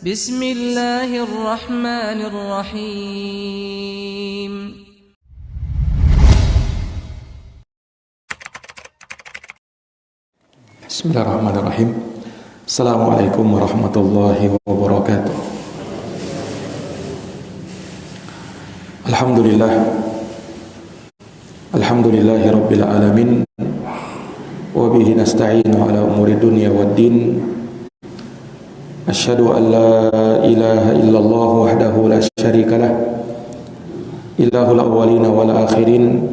Bismillahirrahmanirrahim. Bismillahirrahmanirrahim. Assalamualaikum warahmatullahi wabarakatuh. Alhamdulillah. Alhamdulillahi rabbil alamin. Wa bihi nasta'inu ala umuri dunya waddin. Asyhadu an la ilaha illallah wahdahu la syarikalah. Ilahul awwalina wal akhirin.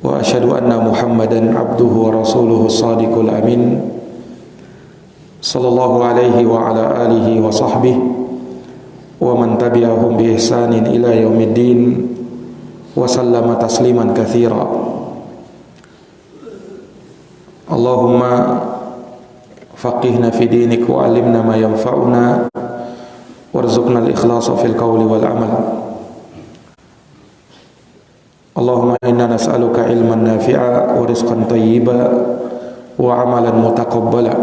Wa asyhadu anna Muhammadan abduhu wa rasuluhu shadiqul amin. Sallallahu alaihi wa ala alihi wa sahbihi wa man tabi'ahum bi ihsanin ila yaumiddin wa sallama tasliman katsira. Allahumma faqihna fi dinik wa 'allimna ma yanfa'una warzuqna al-ikhlasa fil qawli wal 'amal. Allahumma inna nas'aluka ilman nafi'a wa rizqan thayyiba wa 'amalan mutaqabbala.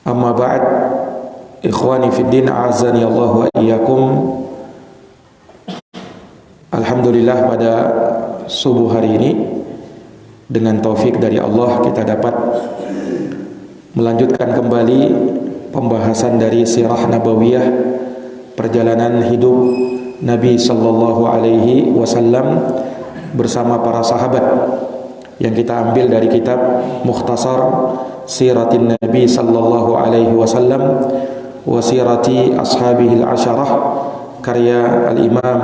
Amma ba'd, ikhwani fid din, a'azzani Allah wa iyyakum. Alhamdulillah, pada subuh hari ini dengan taufik dari Allah kita dapat melanjutkan kembali pembahasan dari sirah nabawiyah, perjalanan hidup Nabi sallallahu alaihi wasallam bersama para sahabat, yang kita ambil dari kitab Mukhtasar Siratin Nabi sallallahu alaihi wasallam wa Sirati Ashabihil Asyarah, karya Al-Imam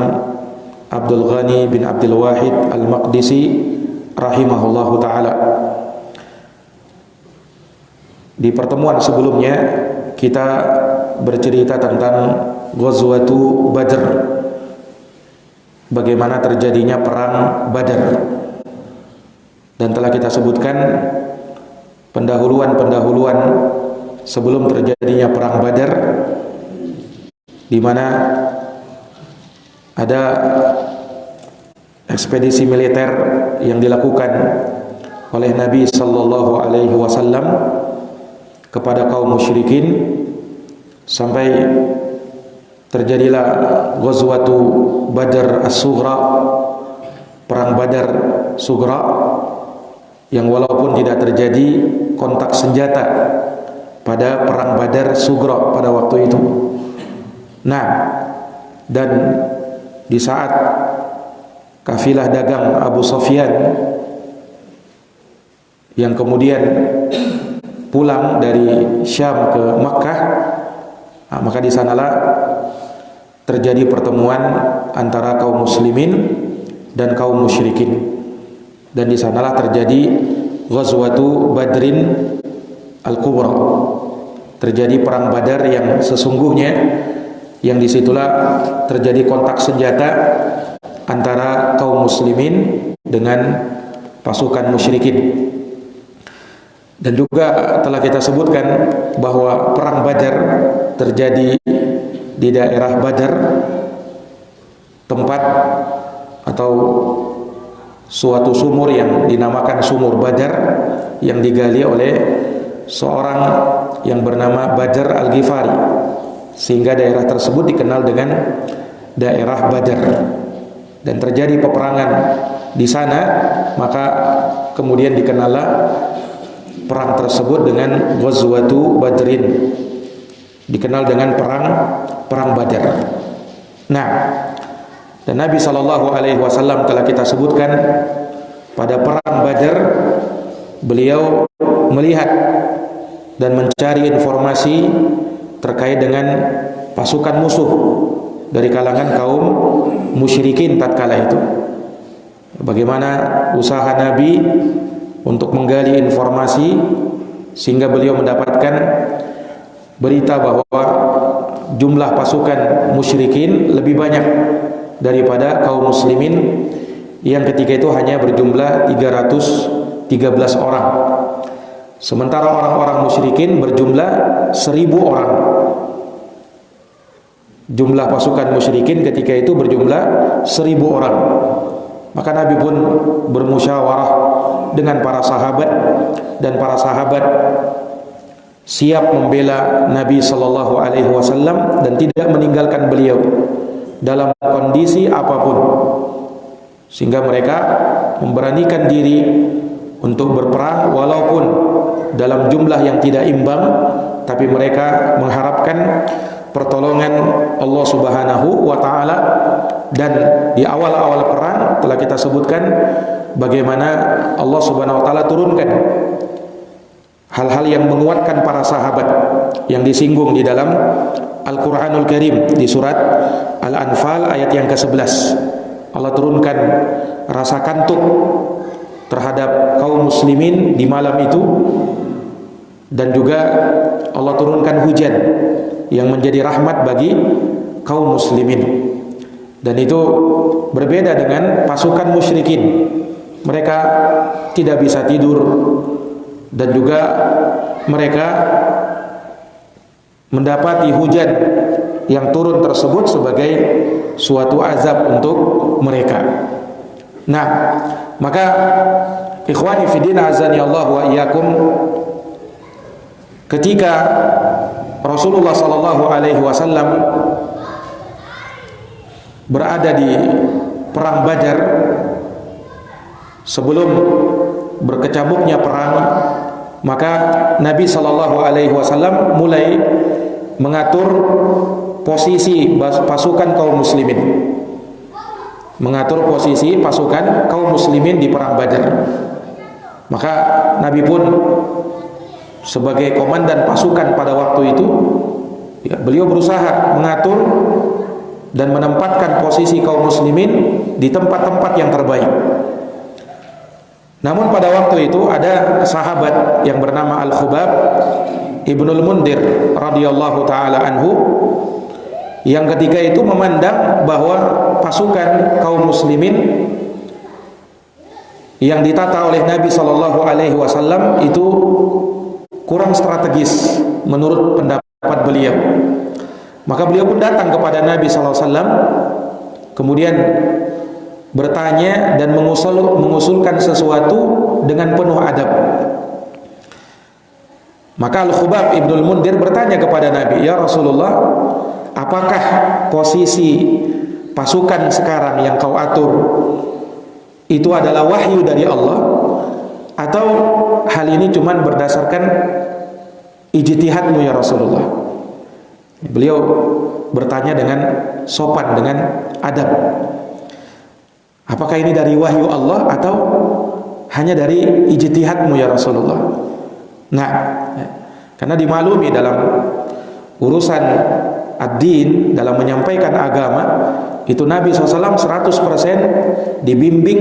Abdul Ghani bin Abdul Wahid Al-Maqdisi rahimahullahu ta'ala. Di pertemuan sebelumnya kita bercerita tentang Ghazwatu Badr, bagaimana terjadinya perang Badar, dan telah kita sebutkan pendahuluan sebelum terjadinya perang Badar, di mana ada ekspedisi militer yang dilakukan oleh Nabi sallallahu alaihi wasallam kepada kaum musyrikin, sampai terjadilah Ghazwatu Badr As-Sughra, perang Badar Sughra, yang walaupun tidak terjadi kontak senjata pada perang Badar Sughra pada waktu itu. Nah, dan di saat kafilah dagang Abu Sufyan yang kemudian pulang dari Syam ke Makkah, maka di sanalah terjadi pertemuan antara kaum muslimin dan kaum musyrikin, dan di sanalah terjadi Ghazwatu Badrin Al-Kubra, terjadi perang Badar yang sesungguhnya, yang disitulah terjadi kontak senjata antara kaum muslimin dengan pasukan musyrikin. Dan juga telah kita sebutkan bahwa perang Badar terjadi di daerah Badar, tempat atau suatu sumur yang dinamakan Sumur Badar, yang digali oleh seorang yang bernama Badr Al-Ghifari, sehingga daerah tersebut dikenal dengan daerah Badar. Dan terjadi peperangan di sana, maka kemudian dikenallah perang tersebut dengan Ghazwatu Badrin, dikenal dengan perang Badar. Nah, dan Nabi sallallahu alaihi wasallam telah kita sebutkan pada perang Badar, beliau melihat dan mencari informasi terkait dengan pasukan musuh dari kalangan kaum musyrikin tatkala itu. Bagaimana usaha Nabi untuk menggali informasi, sehingga beliau mendapatkan berita bahwa jumlah pasukan musyrikin lebih banyak daripada kaum muslimin, yang ketika itu hanya berjumlah 313 orang, sementara orang-orang musyrikin berjumlah 1000 orang. Jumlah pasukan musyrikin ketika itu berjumlah 1000 orang. Maka Nabi pun bermusyawarah dengan para sahabat, dan para sahabat siap membela Nabi sallallahu alaihi wasallam dan tidak meninggalkan beliau dalam kondisi apapun, sehingga mereka memberanikan diri untuk berperang walaupun dalam jumlah yang tidak imbang, tapi mereka mengharapkan pertolongan Allah Subhanahu wa taala. Dan di awal-awal perang telah kita sebutkan bagaimana Allah Subhanahu wa taala turunkan hal-hal yang menguatkan para sahabat yang disinggung di dalam Al-Qur'anul Karim di surat Al-Anfal ayat yang ke-11. Allah turunkan rasa kantuk terhadap kaum muslimin di malam itu, dan juga Allah turunkan hujan yang menjadi rahmat bagi kaum muslimin. Dan itu berbeda dengan pasukan musyrikin. Mereka tidak bisa tidur, dan juga mereka mendapati hujan yang turun tersebut sebagai suatu azab untuk mereka. Nah, maka ikhwani fiddin azani Allah wa iyyakum, ketika Rasulullah sallallahu alaihi wasallam berada di perang Badar, sebelum berkecamuknya perang, maka Nabi sallallahu alaihi wasallam mulai mengatur posisi pasukan kaum muslimin. Mengatur posisi pasukan kaum muslimin di perang Badar. Maka Nabi pun sebagai komandan pasukan pada waktu itu, ya, beliau berusaha mengatur dan menempatkan posisi kaum muslimin di tempat-tempat yang terbaik. Namun pada waktu itu ada sahabat yang bernama Al-Khubab Ibnul Mundir radhiyallahu taala anhu, yang ketika itu memandang bahwa pasukan kaum muslimin yang ditata oleh Nabi sallallahu alaihi wasallam itu kurang strategis menurut pendapat beliau. Maka beliau pun datang kepada Nabi sallallahu alaihi wasallam, kemudian bertanya dan mengusulkan sesuatu dengan penuh adab. Maka Al-Khubab Ibnul Mundir bertanya kepada Nabi, "Ya Rasulullah, apakah posisi pasukan sekarang yang kau atur itu adalah wahyu dari Allah, atau hal ini cuma berdasarkan ijtihadmu ya Rasulullah?" Beliau bertanya dengan sopan, dengan adab. Apakah ini dari wahyu Allah atau hanya dari ijtihadmu ya Rasulullah? Nah, karena dimaklumi dalam urusan ad-din, dalam menyampaikan agama, itu Nabi SAW 100% dibimbing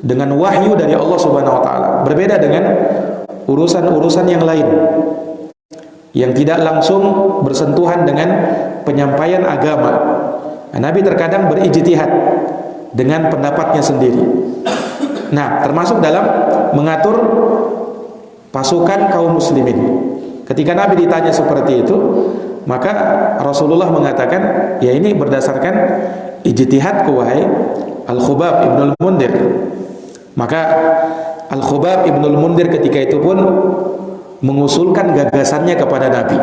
dengan wahyu dari Allah Subhanahu wa taala. Berbeda dengan urusan-urusan yang lain yang tidak langsung bersentuhan dengan penyampaian agama. Nah, Nabi terkadang berijtihad dengan pendapatnya sendiri. Nah, termasuk dalam mengatur pasukan kaum muslimin. Ketika Nabi ditanya seperti itu, maka Rasulullah mengatakan, ya ini berdasarkan ijtihadku wahai Al-Khubab Ibnul Mundir. Maka Al-Khubab Ibnul Mundir ketika itu pun mengusulkan gagasannya kepada Nabi.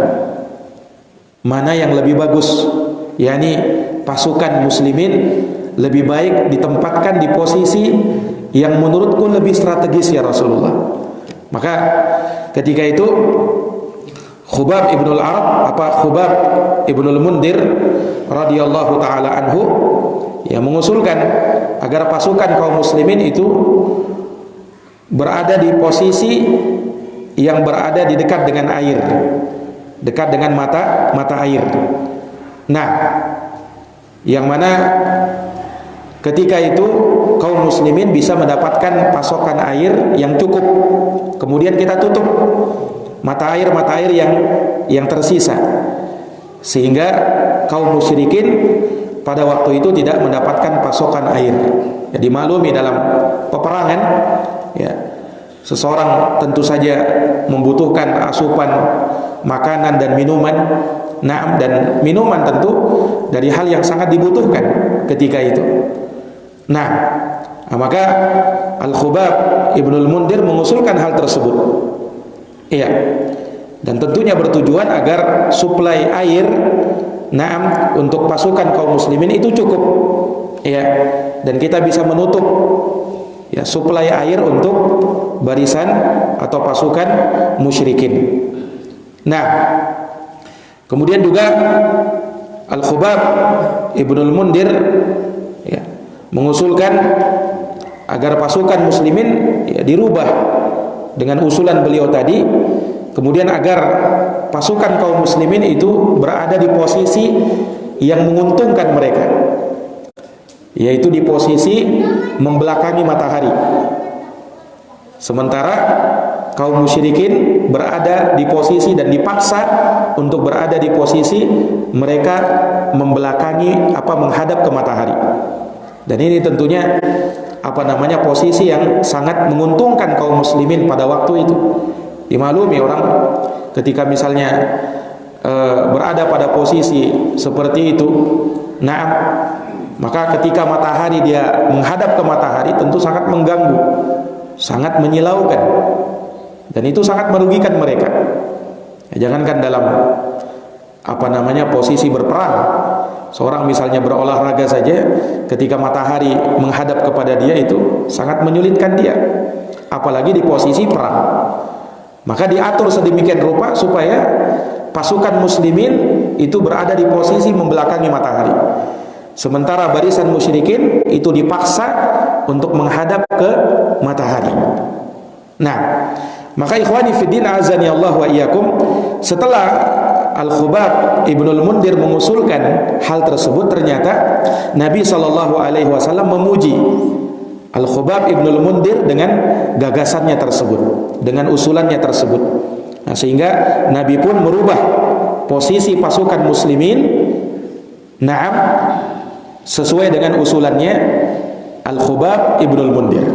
Mana yang lebih bagus? yakni pasukan muslimin lebih baik ditempatkan di posisi yang menurutku lebih strategis ya Rasulullah. Maka ketika itu Khubab Ibnul Arab Khubab Ibnul Mundir radhiyallahu taala anhu yang mengusulkan agar pasukan kaum muslimin itu berada di posisi yang berada di dekat dengan air, dekat dengan mata air. Nah, yang mana ketika itu kaum muslimin bisa mendapatkan pasokan air yang cukup. Kemudian kita tutup mata air yang tersisa, sehingga kaum musyrikin pada waktu itu tidak mendapatkan pasokan air. Jadi maklumi dalam peperangan, ya, seseorang tentu saja membutuhkan asupan makanan dan minuman. Nah, dan minuman tentu dari hal yang sangat dibutuhkan ketika itu. Nah, maka Al-Khubab Ibnul Mundir mengusulkan hal tersebut. Iya. dan tentunya bertujuan agar suplai air untuk pasukan kaum muslimin itu cukup, ya, dan kita bisa menutup, ya, suplai air untuk barisan atau pasukan musyrikin. Nah, kemudian juga Al-Khubab Ibnul Mundir, ya, mengusulkan agar pasukan muslimin, ya, dirubah dengan usulan beliau tadi, kemudian agar pasukan kaum muslimin itu berada di posisi yang menguntungkan mereka, yaitu di posisi membelakangi matahari, sementara kaum musyrikin berada di posisi dan dipaksa untuk berada di posisi mereka membelakangi menghadap ke matahari. Dan ini tentunya posisi yang sangat menguntungkan kaum muslimin pada waktu itu. Dimaklumi orang ketika misalnya berada pada posisi seperti itu, maka ketika matahari dia menghadap ke matahari tentu sangat mengganggu, sangat menyilaukan, dan itu sangat merugikan mereka. Ya, jangankan dalam posisi berperang, seorang misalnya berolahraga saja, ketika matahari menghadap kepada dia itu sangat menyulitkan dia, apalagi di posisi perang. Maka diatur sedemikian rupa supaya pasukan muslimin itu berada di posisi membelakangi matahari, sementara barisan musyrikin itu dipaksa untuk menghadap ke matahari. Nah, maka ikhwani fiddin azani Allah wa iyyakum, setelah Al-Khubab Ibnul Mundir mengusulkan hal tersebut, ternyata Nabi SAW memuji Al-Khubab Ibnul Mundir dengan gagasannya tersebut, dengan usulannya tersebut. Nah, sehingga Nabi pun merubah posisi pasukan muslimin, sesuai dengan usulannya Al-Khubab Ibnul Mundir.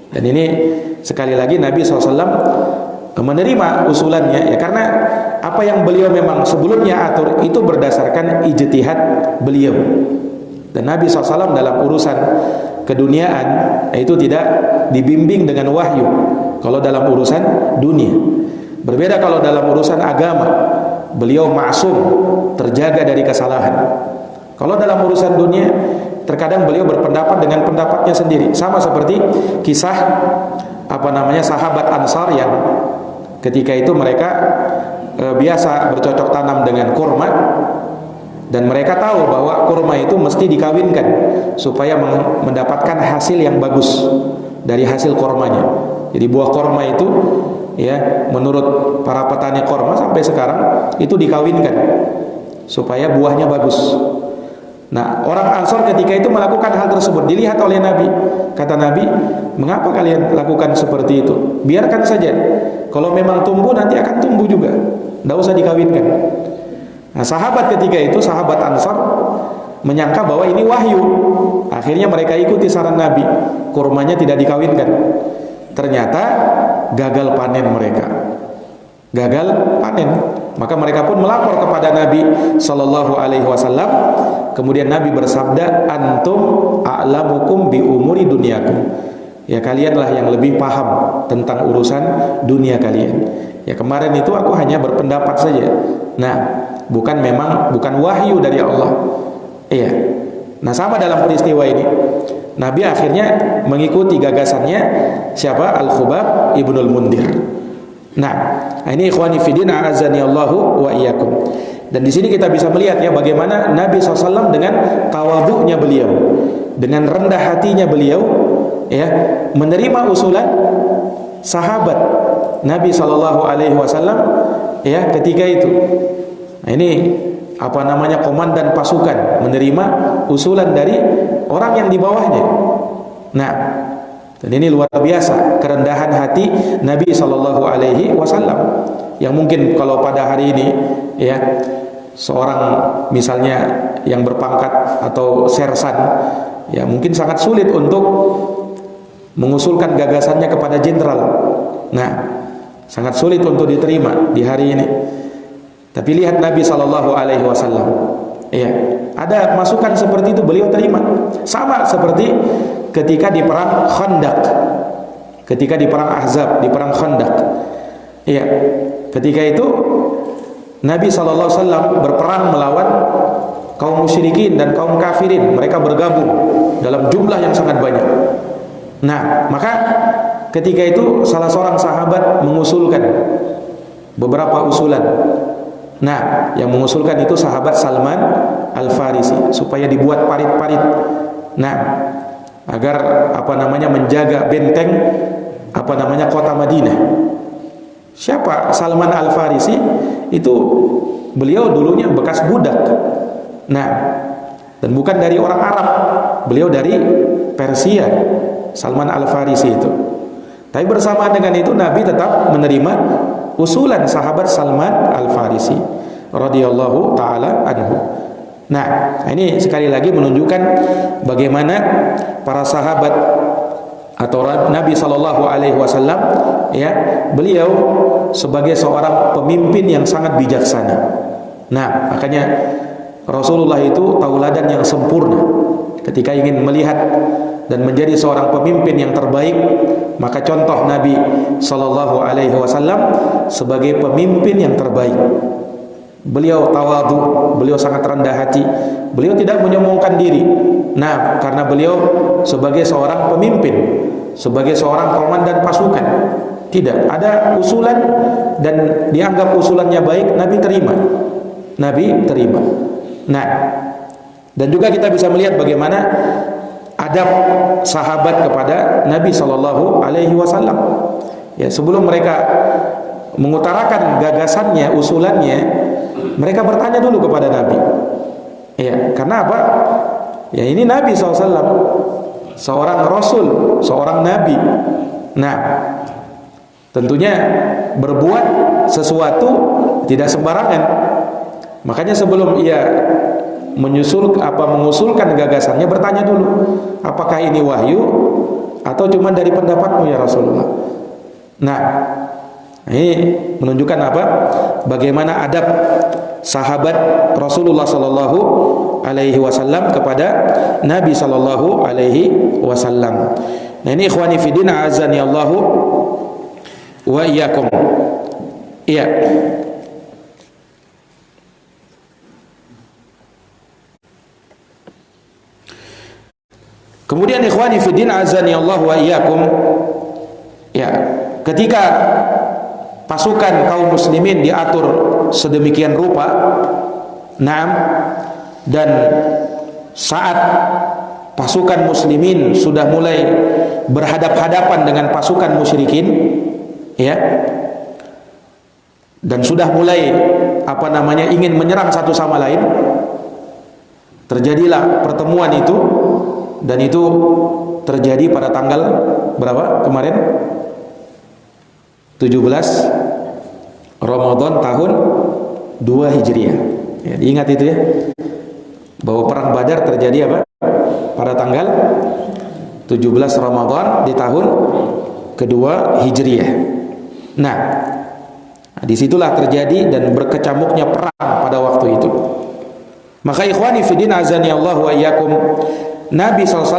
Dan ini sekali lagi Nabi SAW menerima usulannya, ya, karena apa yang beliau memang sebelumnya atur itu berdasarkan ijtihad beliau. Dan Nabi SAW dalam urusan keduniaan itu tidak dibimbing dengan wahyu. Kalau dalam urusan dunia, berbeda kalau dalam urusan agama, beliau ma'sum, terjaga dari kesalahan. Kalau dalam urusan dunia, terkadang beliau berpendapat dengan pendapatnya sendiri. Sama seperti kisah sahabat Ansar yang ketika itu mereka biasa bercocok tanam dengan kurma, dan mereka tahu bahwa kurma itu mesti dikawinkan supaya mendapatkan hasil yang bagus dari hasil kurmanya. Jadi buah kurma itu, ya, menurut para petani kurma sampai sekarang itu dikawinkan supaya buahnya bagus. Nah, orang Ansor ketika itu melakukan hal tersebut, dilihat oleh Nabi. Kata Nabi, mengapa kalian lakukan seperti itu? Biarkan saja, kalau memang tumbuh nanti akan tumbuh juga, tidak usah dikawinkan. Nah, sahabat ketika itu, sahabat Ansar menyangka bahwa ini wahyu. Akhirnya mereka ikuti saran Nabi, kurmanya tidak dikawinkan. Ternyata gagal panen mereka, gagal panen. Maka mereka pun melapor kepada Nabi Sallallahu Alaihi Wasallam. Kemudian Nabi bersabda, antum a'lamukum bi umuri dunyakum. Ya, kalianlah yang lebih paham tentang urusan dunia kalian. Ya, kemarin itu aku hanya berpendapat saja. Nah, bukan wahyu dari Allah. Iya. Nah, sama dalam peristiwa ini, Nabi akhirnya mengikuti gagasannya siapa? Al-Khubab Ibnul Mundir. Nah, ini ikhwani fiddin a'azani Allahu wa iyyakum. Dan di sini kita bisa melihat, ya, bagaimana Nabi SAW dengan tawadhu'nya beliau, dengan rendah hatinya beliau, ya, menerima usulan sahabat Nabi SAW, ya, ketika itu. Nah, ini komandan pasukan menerima usulan dari orang yang di bawahnya. Nah, dan ini luar biasa kerendahan hati Nabi SAW, yang mungkin kalau pada hari ini, ya, seorang misalnya yang berpangkat atau sersan, ya, mungkin sangat sulit untuk mengusulkan gagasannya kepada jenderal. Nah, sangat sulit untuk diterima di hari ini. Tapi lihat Nabi SAW, ya, ada masukan seperti itu beliau terima. Sama seperti ketika di perang Khandaq, ketika di perang Ahzab, di perang Khandaq, ya, ketika itu Nabi SAW berperang melawan kaum musyrikin dan kaum kafirin. Mereka bergabung dalam jumlah yang sangat banyak. Nah, maka ketika itu salah seorang sahabat mengusulkan beberapa usulan. Nah, yang mengusulkan itu sahabat Salman Al-Farisi, supaya dibuat parit-parit. Nah, agar menjaga benteng kota Madinah. Siapa Salman Al-Farisi? Itu beliau dulunya bekas budak. Nah, dan bukan dari orang Arab. Beliau dari Persia, Salman Al-Farisi itu. Tapi bersamaan dengan itu Nabi tetap menerima usulan sahabat Salman Al-Farisi radhiyallahu taala anhu. Nah, ini sekali lagi menunjukkan bagaimana para sahabat atau Nabi sallallahu alaihi wasallam, ya, beliau sebagai seorang pemimpin yang sangat bijaksana. Nah, makanya Rasulullah itu tauladan yang sempurna. Ketika ingin melihat dan menjadi seorang pemimpin yang terbaik, maka contoh Nabi sallallahu alaihi wasallam sebagai pemimpin yang terbaik. Beliau tawadhu, beliau sangat rendah hati, beliau tidak menyombongkan diri. Nah, karena beliau sebagai seorang pemimpin, sebagai seorang komandan pasukan, tidak ada usulan dan dianggap usulannya baik, Nabi terima. Nabi terima. Nah, dan juga kita bisa melihat bagaimana adab sahabat kepada Nabi sallallahu alaihi wasallam. Ya, sebelum mereka mengutarakan gagasannya, usulannya, mereka bertanya dulu kepada Nabi. Ya, karena apa? Ya, ini Nabi SAW, seorang Rasul, seorang Nabi. Nah, tentunya berbuat sesuatu tidak sembarangan. Makanya sebelum ia mengusulkan gagasannya, bertanya dulu, apakah ini wahyu atau cuma dari pendapatmu ya Rasulullah. Nah, ini menunjukkan apa? Bagaimana adab sahabat Rasulullah sallallahu alaihi wasallam kepada Nabi sallallahu alaihi wasallam. Nah, ini ikhwani fillah, azani Allahu wa iyyakum. Iya. Kemudian ikhwani fillah, azani Allahu wa iyyakum. Ya, ketika pasukan kaum muslimin diatur sedemikian rupa, dan saat pasukan muslimin sudah mulai berhadap-hadapan dengan pasukan musyrikin, ya, dan sudah mulai ingin menyerang satu sama lain, terjadilah pertemuan itu, dan itu terjadi pada tanggal berapa kemarin? 17 Ramadan tahun 2 Hijriah. Ya, diingat itu ya, bahwa perang Badar terjadi apa? Pada tanggal 17 Ramadan di tahun kedua Hijriah. Nah, disitulah terjadi dan berkecamuknya perang pada waktu itu. Maka ikhwani fiddin azani Allah wa iyyakum, Nabi SAW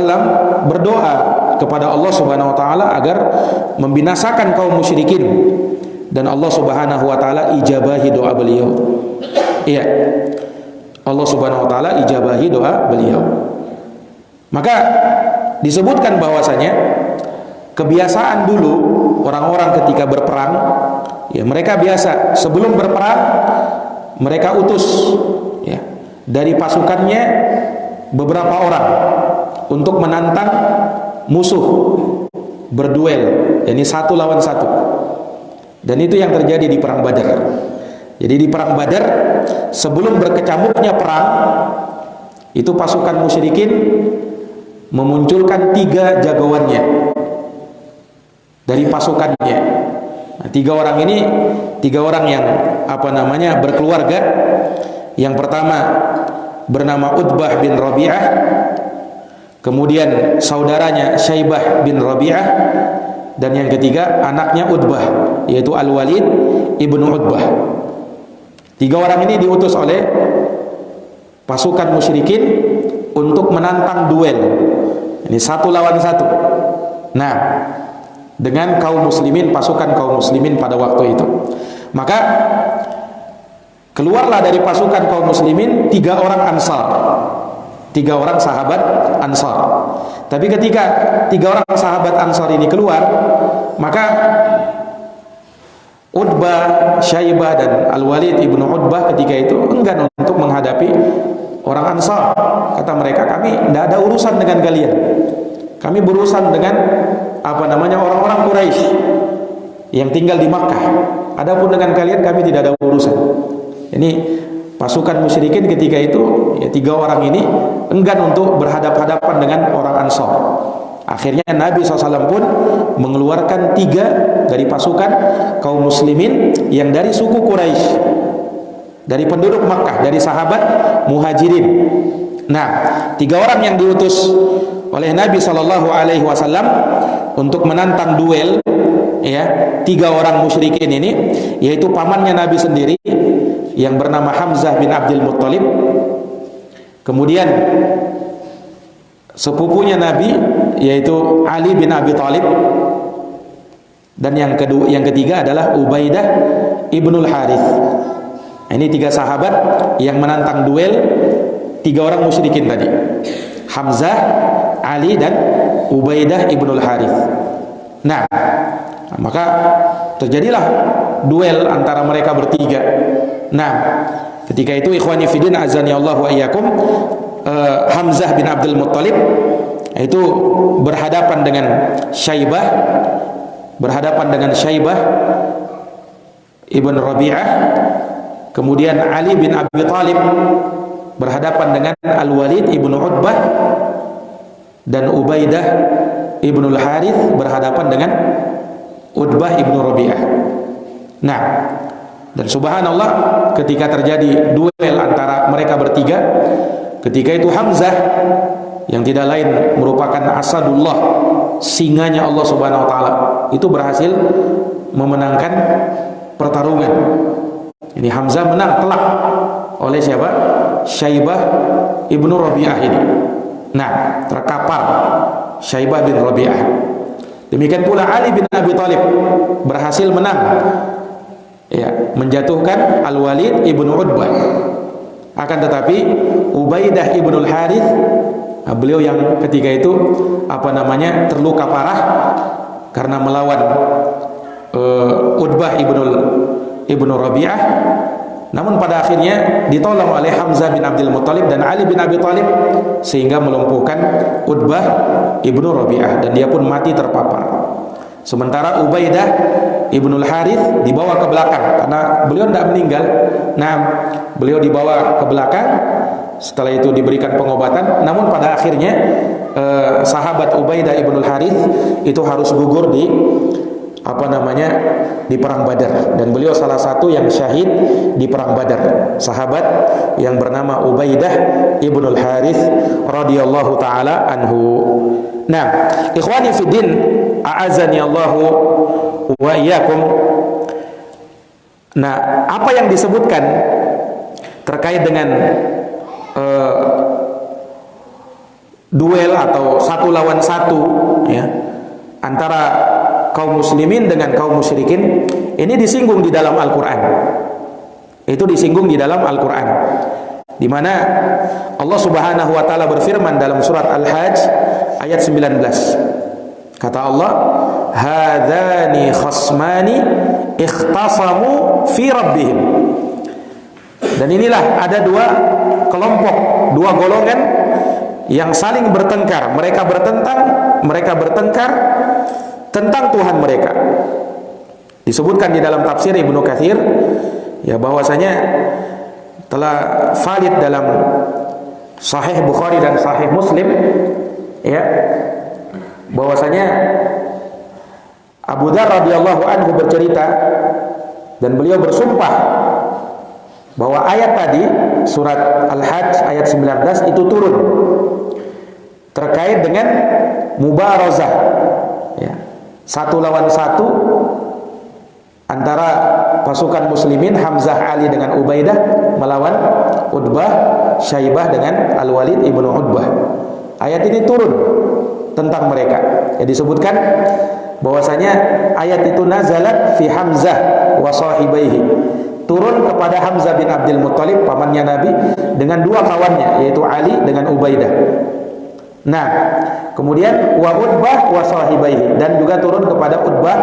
berdoa kepada Allah Subhanahu wa taala agar membinasakan kaum musyrikin, dan Allah Subhanahu wa taala ijabahi doa beliau. Iya. Allah Subhanahu wa taala ijabahi doa beliau. Maka disebutkan bahwasanya kebiasaan dulu orang-orang ketika berperang, ya, mereka biasa sebelum berperang mereka utus, ya, dari pasukannya beberapa orang untuk menantang musuh, berduel, yakni satu lawan satu. Dan itu yang terjadi di perang Badar. Jadi di perang Badar, sebelum berkecamuknya perang, itu pasukan musyrikin memunculkan 3 jagoannya dari pasukannya. Nah, 3 orang ini 3 orang yang berkeluarga. Yang pertama bernama Utbah bin Rabi'ah, kemudian saudaranya Syaibah bin Rabi'ah, dan yang ketiga anaknya Utbah, yaitu Al-Walid ibnu Utbah. 3 orang ini diutus oleh pasukan musyrikin untuk menantang duel. Ini 1 lawan 1. Nah, dengan kaum muslimin, pasukan kaum muslimin pada waktu itu. Maka keluarlah dari pasukan kaum muslimin 3 orang Ansar, 3 orang sahabat Ansar. Tapi ketika 3 orang sahabat Ansar ini keluar, maka Utbah, Syaibah dan Al-Walid ibnu Utbah ketika itu enggan untuk menghadapi orang Ansar. Kata mereka, kami tidak ada urusan dengan kalian. Kami berurusan dengan orang-orang Quraisy yang tinggal di Makkah. Adapun dengan kalian kami tidak ada urusan. Ini pasukan musyrikin ketika itu, ya 3 orang ini enggan untuk berhadap-hadapan dengan orang Ansar. Akhirnya Nabi SAW pun mengeluarkan 3 dari pasukan kaum muslimin yang dari suku Quraisy, dari penduduk Makkah, dari sahabat Muhajirin. Nah, 3 orang yang diutus oleh Nabi SAW untuk menantang duel, ya, 3 orang musyrikin ini, yaitu pamannya Nabi sendiri yang bernama Hamzah bin Abdul Muttalib, kemudian sepupunya Nabi yaitu Ali bin Abi Thalib, dan yang ketiga adalah Ubaidah ibnul Harith. Ini 3 sahabat yang menantang duel 3 orang musyrikin tadi, Hamzah, Ali dan Ubaidah ibnul Harith. Nah, maka terjadilah duel antara mereka bertiga. Nah, ketika itu ikhwani fillah azani Allah wa iyyakum, Hamzah bin Abdul Muttalib itu berhadapan dengan Syaibah ibn Rabi'ah, kemudian Ali bin Abi Thalib berhadapan dengan Al-Walid ibn Utbah, dan Ubaidah ibnul Harith berhadapan dengan Utbah ibn Rabi'ah. Nah, dan subhanallah ketika terjadi duel antara mereka bertiga, ketika itu Hamzah yang tidak lain merupakan Asadullah, singanya Allah Subhanahu wa taala, itu berhasil memenangkan pertarungan. Ini Hamzah menang telak oleh siapa? Syaibah ibnu Rabi'ah ini. Nah, terkapar Syaibah bin Rabi'ah. Demikian pula Ali bin Abi Thalib berhasil menang, ya, menjatuhkan Al-Walid ibnu Utbah. Akan tetapi Ubaidah ibnul Harith, beliau yang ketika itu terluka parah karena melawan Utbah ibnu Rabi'ah. Namun pada akhirnya ditolong oleh Hamzah bin Abdul Muttalib dan Ali bin Abi Thalib sehingga melumpuhkan Utbah ibnu Rabi'ah, dan dia pun mati terpapar. Sementara Ubaidah ibnul Harith dibawa ke belakang karena beliau tidak meninggal. Nah, beliau dibawa ke belakang, setelah itu diberikan pengobatan. Namun pada akhirnya sahabat Ubaidah ibnul Harith itu harus gugur di perang Badar, dan beliau salah satu yang syahid di perang Badar, sahabat yang bernama Ubaidah ibnul Harith radhiyallahu taala anhu. Nah, ikhwani fiddin, a'azani Allahu wa iyyakum. Nah, apa yang disebutkan terkait dengan duel atau 1 lawan 1, ya, antara kaum muslimin dengan kaum musyrikin, ini disinggung di dalam Al-Quran. Itu disinggung di dalam Al-Quran, di mana Allah Subhanahu wa taala berfirman dalam surat Al-Hajj ayat 19. Kata Allah, "Hadzani khasmani ikhtasamu fi rabbihim." Dan inilah ada 2 kelompok, 2 golongan yang saling bertengkar. Mereka bertengkar tentang Tuhan mereka. Disebutkan di dalam tafsir Ibnu Katsir, ya, bahwasanya telah valid dalam Sahih Bukhari dan Sahih Muslim, ya, bahwasanya Abu Dzar radhiyallahu anhu bercerita dan beliau bersumpah bahwa ayat tadi, surat Al-Hajj ayat 19 itu turun terkait dengan mubarazah, ya, 1 lawan 1 antara pasukan muslimin, Hamzah, Ali dengan Ubaidah melawan Utbah, Syaibah dengan Al-Walid ibnu Utbah. Ayat ini turun tentang mereka. Ya, disebutkan bahwasanya ayat itu nazalat fi Hamzah wa sahibaihi, turun kepada Hamzah bin Abdul Muttalib, pamannya Nabi, dengan dua kawannya, yaitu Ali dengan Ubaidah. Nah, kemudian wa Utbah wa sahibaihi, dan juga turun kepada Utbah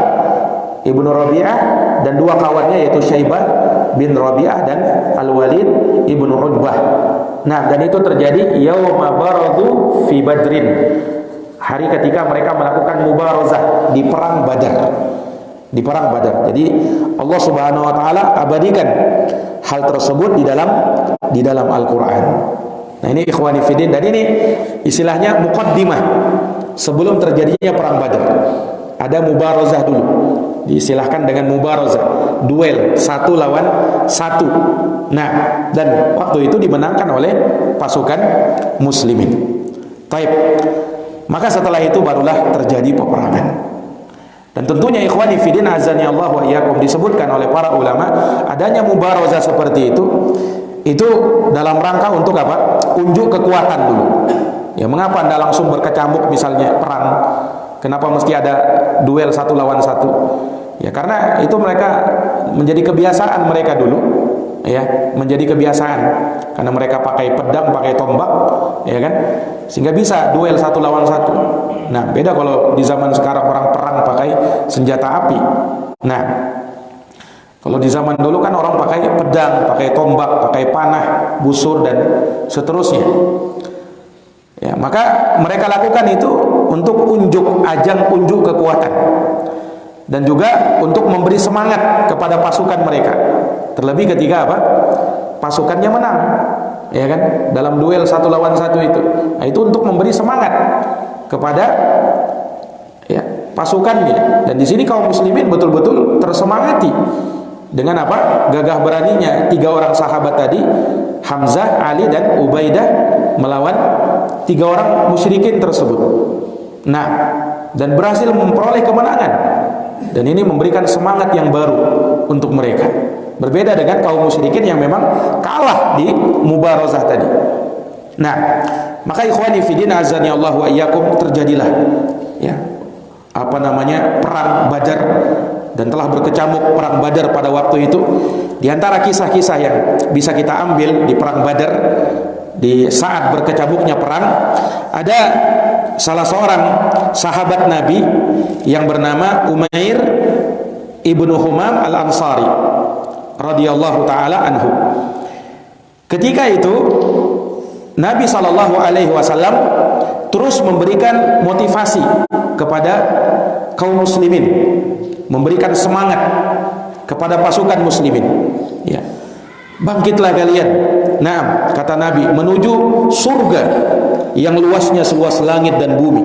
ibnu Rabi'ah dan dua kawannya, yaitu Syaibah bin Rabi'ah dan Al-Walid ibnu Utbah. Nah, dan itu terjadi yauma baradu fi Badrin, hari ketika mereka melakukan mubarazah di perang Badar. Di perang Badar. Jadi Allah Subhanahu wa taala abadikan hal tersebut di dalam Al-Qur'an. Nah, ini ikhwani fillah, dan ini istilahnya muqaddimah sebelum terjadinya perang Badar. Ada mubarazah dulu. Diistilahkan dengan mubarazah, duel satu lawan satu. Nah, dan waktu itu dimenangkan oleh pasukan muslimin. Taib. Maka setelah itu barulah terjadi peperangan. Dan tentunya ikhwani fillah azani Allah wa iyyakum, disebutkan oleh para ulama adanya mubarazah seperti itu dalam rangka untuk apa? Unjuk kekuatan dulu. Ya, mengapa Anda langsung berkecamuk misalnya perang? Kenapa mesti ada duel satu lawan satu? Ya, karena itu mereka menjadi kebiasaan mereka dulu, ya, menjadi kebiasaan karena mereka pakai pedang, pakai tombak, ya kan, sehingga bisa duel satu lawan satu. Nah, beda kalau di zaman sekarang orang perang pakai senjata api. Nah, kalau di zaman dulu kan orang pakai pedang, pakai tombak, pakai panah, busur dan seterusnya. Ya, maka mereka lakukan itu untuk ajang unjuk kekuatan, dan juga untuk memberi semangat kepada pasukan mereka. Terlebih ketika apa? Pasukannya menang, ya kan? Dalam duel satu lawan satu itu. Nah, itu untuk memberi semangat kepada ya pasukannya. Dan di sini kaum muslimin betul-betul tersemangati dengan apa? Gagah beraninya tiga orang sahabat tadi, Hamzah, Ali dan Ubaidah, melawan tiga orang musyrikin tersebut. Nah, dan berhasil memperoleh kemenangan. Dan ini memberikan semangat yang baru untuk mereka. Berbeda dengan kaum musyrikin yang memang kalah di mubarazah tadi. Nah, maka ikhwani fillah azani Allah wa iyyakum, terjadilah ya perang Badar, dan telah berkecamuk perang Badar pada waktu itu. Di antara kisah-kisah yang bisa kita ambil di perang Badar, di saat berkecamuknya perang, ada salah seorang sahabat Nabi yang bernama Umair ibnu Humam al-Ansari radhiyallahu taala anhu. Ketika itu Nabi SAW terus memberikan motivasi kepada kaum muslimin, memberikan semangat kepada pasukan muslimin. Ya, bangkitlah kalian. Nah, kata Nabi, menuju surga yang luasnya seluas langit dan bumi.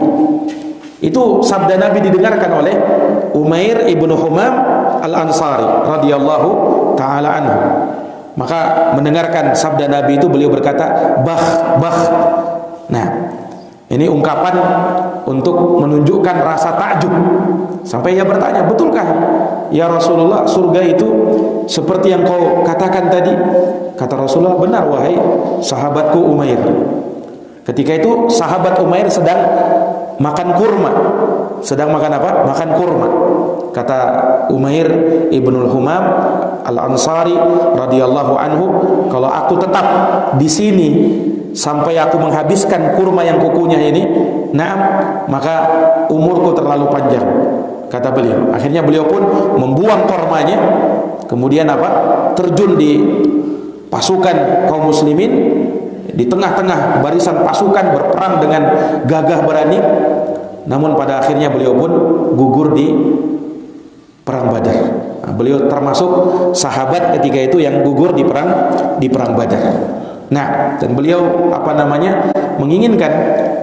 Itu sabda Nabi didengarkan oleh Umair ibnu Humam al-Ansari radhiyallahu taala anhu. Maka mendengarkan sabda Nabi itu, beliau berkata, bah. Nah, ini ungkapan untuk menunjukkan rasa takjub. Sampai ia bertanya, betulkah ya Rasulullah surga itu seperti yang kau katakan tadi? Kata Rasulullah, benar wahai sahabatku Umair. Ketika itu sahabat Umair sedang makan kurma. Sedang makan apa? Makan kurma. Kata Umair ibnul Humam al-Ansari radhiyallahu anhu, kalau aku tetap di sini sampai aku menghabiskan kurma yang kukunyah ini, maka umurku terlalu panjang, kata beliau. Akhirnya beliau pun membuang kurmanya, kemudian terjun di pasukan kaum muslimin, di tengah-tengah barisan pasukan, berperang dengan gagah berani. Namun pada akhirnya beliau pun gugur di perang Badar. Nah, beliau termasuk sahabat ketika itu yang gugur di perang Badar. Nah, dan beliau menginginkan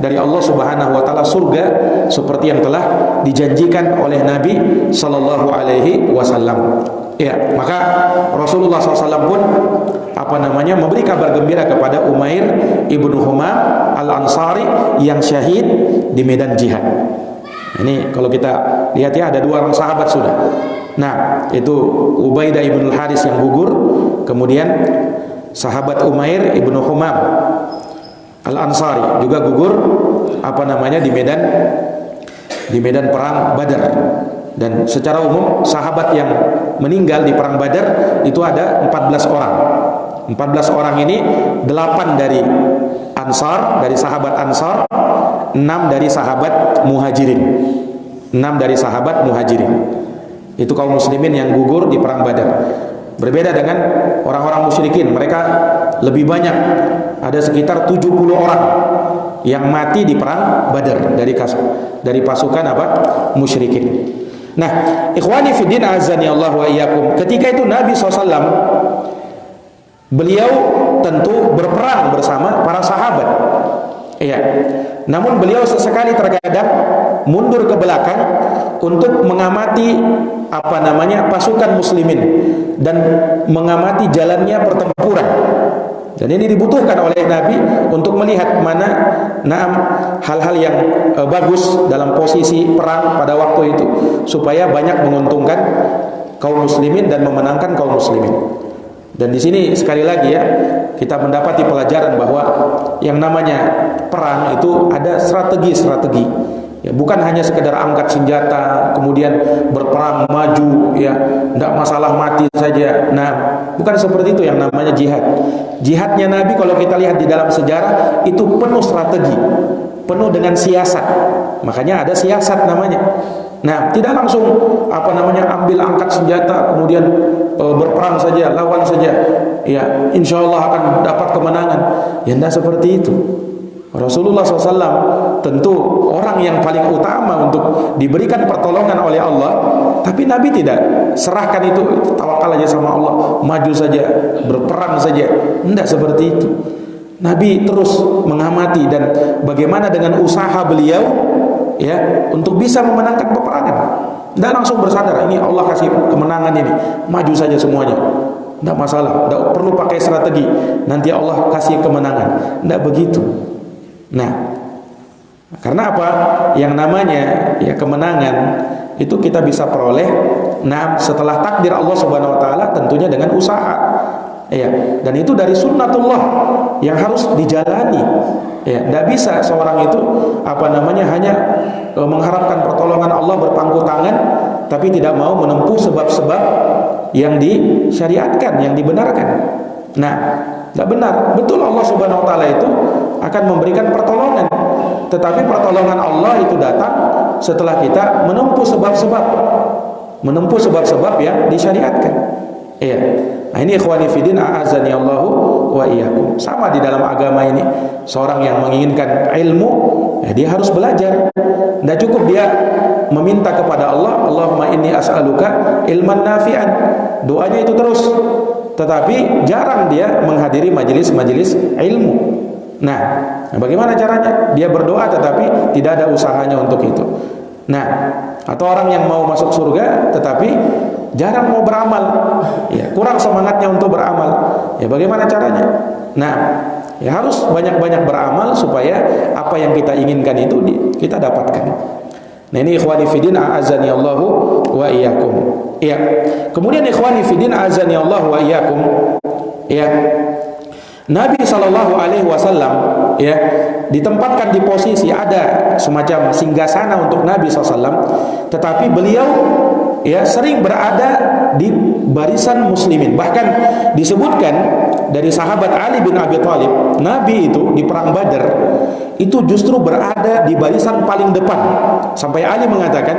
dari Allah Subhanahu wa taala surga seperti yang telah dijanjikan oleh Nabi sallallahu alaihi wasallam. Ya, maka Rasulullah SAW pun memberi kabar gembira kepada Umair ibnu Humam al-Ansari yang syahid di medan jihad. Ini kalau kita lihat ya, ada dua orang sahabat sudah. Nah, itu Ubaidah ibnu Haris yang gugur, kemudian sahabat Umair ibnu Humam al-Ansari juga gugur di medan di medan perang Badar. Dan secara umum sahabat yang meninggal di perang Badar itu ada 14 orang. 14 orang ini 8 dari Ansar, dari sahabat Ansar, 6 dari sahabat Muhajirin. 6 dari sahabat Muhajirin. Itu kaum muslimin yang gugur di perang Badar. Berbeda dengan orang-orang musyrikin, mereka lebih banyak, ada sekitar 70 orang yang mati di perang Badar dari pasukan musyrikin. Nah, ikhwani fiddin azani Allah wa iyyakum. Ketika itu Nabi SAW beliau tentu berperang bersama para sahabat. Iya. Namun beliau sesekali terkadang mundur ke belakang untuk mengamati pasukan muslimin dan mengamati jalannya pertempuran. Dan ini dibutuhkan oleh Nabi untuk melihat mana hal-hal yang bagus dalam posisi perang pada waktu itu supaya banyak menguntungkan kaum muslimin dan memenangkan kaum muslimin. Dan di sini sekali lagi ya, kita mendapati pelajaran bahwa yang namanya perang itu ada strategi. Ya, bukan hanya sekedar angkat senjata kemudian berperang maju, ya, tidak masalah mati saja. Nah, bukan seperti itu yang namanya jihad. Jihadnya Nabi kalau kita lihat di dalam sejarah itu penuh strategi, penuh dengan siasat. Makanya ada siasat namanya. Nah, tidak langsung ambil angkat senjata kemudian berperang saja, lawan saja. Ya, insya Allah akan dapat kemenangan. Ya, tidak seperti itu. Rasulullah SAW tentu orang yang paling utama untuk diberikan pertolongan oleh Allah, tapi Nabi tidak serahkan itu tawakal aja sama Allah, maju saja, berperang saja. Tidak seperti itu. Nabi terus mengamati dan bagaimana dengan usaha beliau ya untuk bisa memenangkan peperangan. Tidak langsung bersandar, ini Allah kasih kemenangan ini, maju saja semuanya. Tidak masalah, tidak perlu pakai strategi, nanti Allah kasih kemenangan. Tidak begitu. Nah, karena apa? Yang namanya ya kemenangan itu kita bisa peroleh setelah takdir Allah Subhanahu wa taala, tentunya dengan usaha. Ya, dan itu dari sunnatullah yang harus dijalani. Ya, tidak bisa seorang itu hanya mengharapkan pertolongan Allah berpangku tangan tapi tidak mau menempuh sebab-sebab yang disyariatkan, yang dibenarkan. Nah, tidak benar. Betul Allah Subhanahu wa taala itu akan memberikan pertolongan, tetapi pertolongan Allah itu datang setelah kita menempuh sebab-sebab yang disyariatkan. Iya. Nah, ini ikhwani fiddin a'azani Allahu wa iyyakum. Sama di dalam agama ini, seorang yang menginginkan ilmu, ya dia harus belajar. Tidak cukup dia meminta kepada Allah, Allahumma inni as'aluka ilman nafi'an. Doanya itu terus, tetapi jarang dia menghadiri majelis-majelis ilmu. Nah, bagaimana caranya? Dia berdoa tetapi tidak ada usahanya untuk itu. Nah, atau orang yang mau masuk surga tetapi jarang mau beramal, ya kurang semangatnya untuk beramal. Ya bagaimana caranya? Nah, ya harus banyak-banyak beramal supaya apa yang kita inginkan itu kita dapatkan. Nah, ini ikhwani fiddin a'azani Allahu wa iyyakum. Ya. Kemudian ikhwani fiddin a'azani Allahu wa iyyakum. Ya. Nabi SAW ya ditempatkan di posisi ada semacam singgasana untuk Nabi SAW, tetapi beliau ya sering berada di barisan muslimin. Bahkan disebutkan dari sahabat Ali bin Abi Thalib, Nabi itu di perang Badar itu justru berada di barisan paling depan. Sampai Ali mengatakan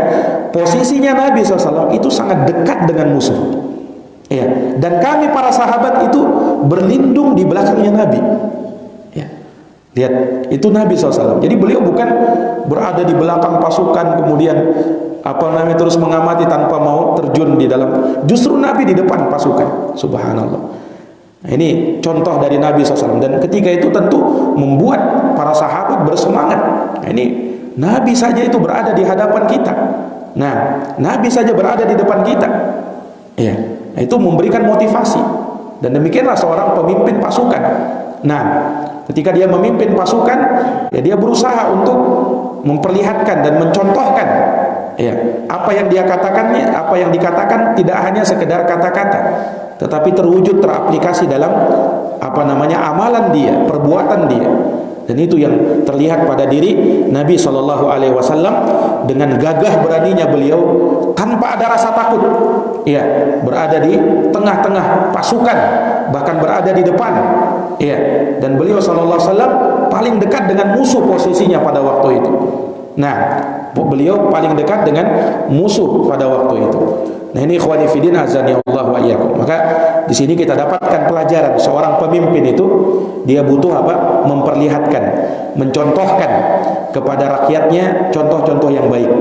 posisinya Nabi SAW itu sangat dekat dengan musuh. Ya, dan kami para sahabat itu berlindung di belakangnya Nabi. Ya, lihat, itu Nabi SAW. Jadi beliau bukan berada di belakang pasukan kemudian terus mengamati tanpa mau terjun di dalam. Justru Nabi di depan pasukan. Subhanallah. Nah, ini contoh dari Nabi SAW. Dan ketika itu tentu membuat para sahabat bersemangat. Nah, ini Nabi saja itu berada di hadapan kita. Nah, Nabi saja berada di depan kita. Ya. Nah, itu memberikan motivasi. Dan demikianlah seorang pemimpin pasukan. Nah, ketika dia memimpin pasukan, ya dia berusaha untuk memperlihatkan dan mencontohkan ya, apa yang dia katakannya, apa yang dikatakan tidak hanya sekedar kata-kata, tetapi terwujud, teraplikasi dalam amalan dia, perbuatan dia. Dan itu yang terlihat pada diri Nabi Shallallahu Alaihi Wasallam dengan gagah beraninya beliau tanpa ada rasa takut. Ya, berada di tengah-tengah pasukan, bahkan berada di depan. Ya, dan beliau Shallallahu Alaihi Wasallam paling dekat dengan musuh posisinya pada waktu itu. Nah, beliau paling dekat dengan musuh pada waktu itu. Nah, ini ikhwani fillah azani Allah wa iyyakum. Maka di sini kita dapatkan pelajaran seorang pemimpin itu dia butuh apa? Memperlihatkan, mencontohkan kepada rakyatnya contoh-contoh yang baik.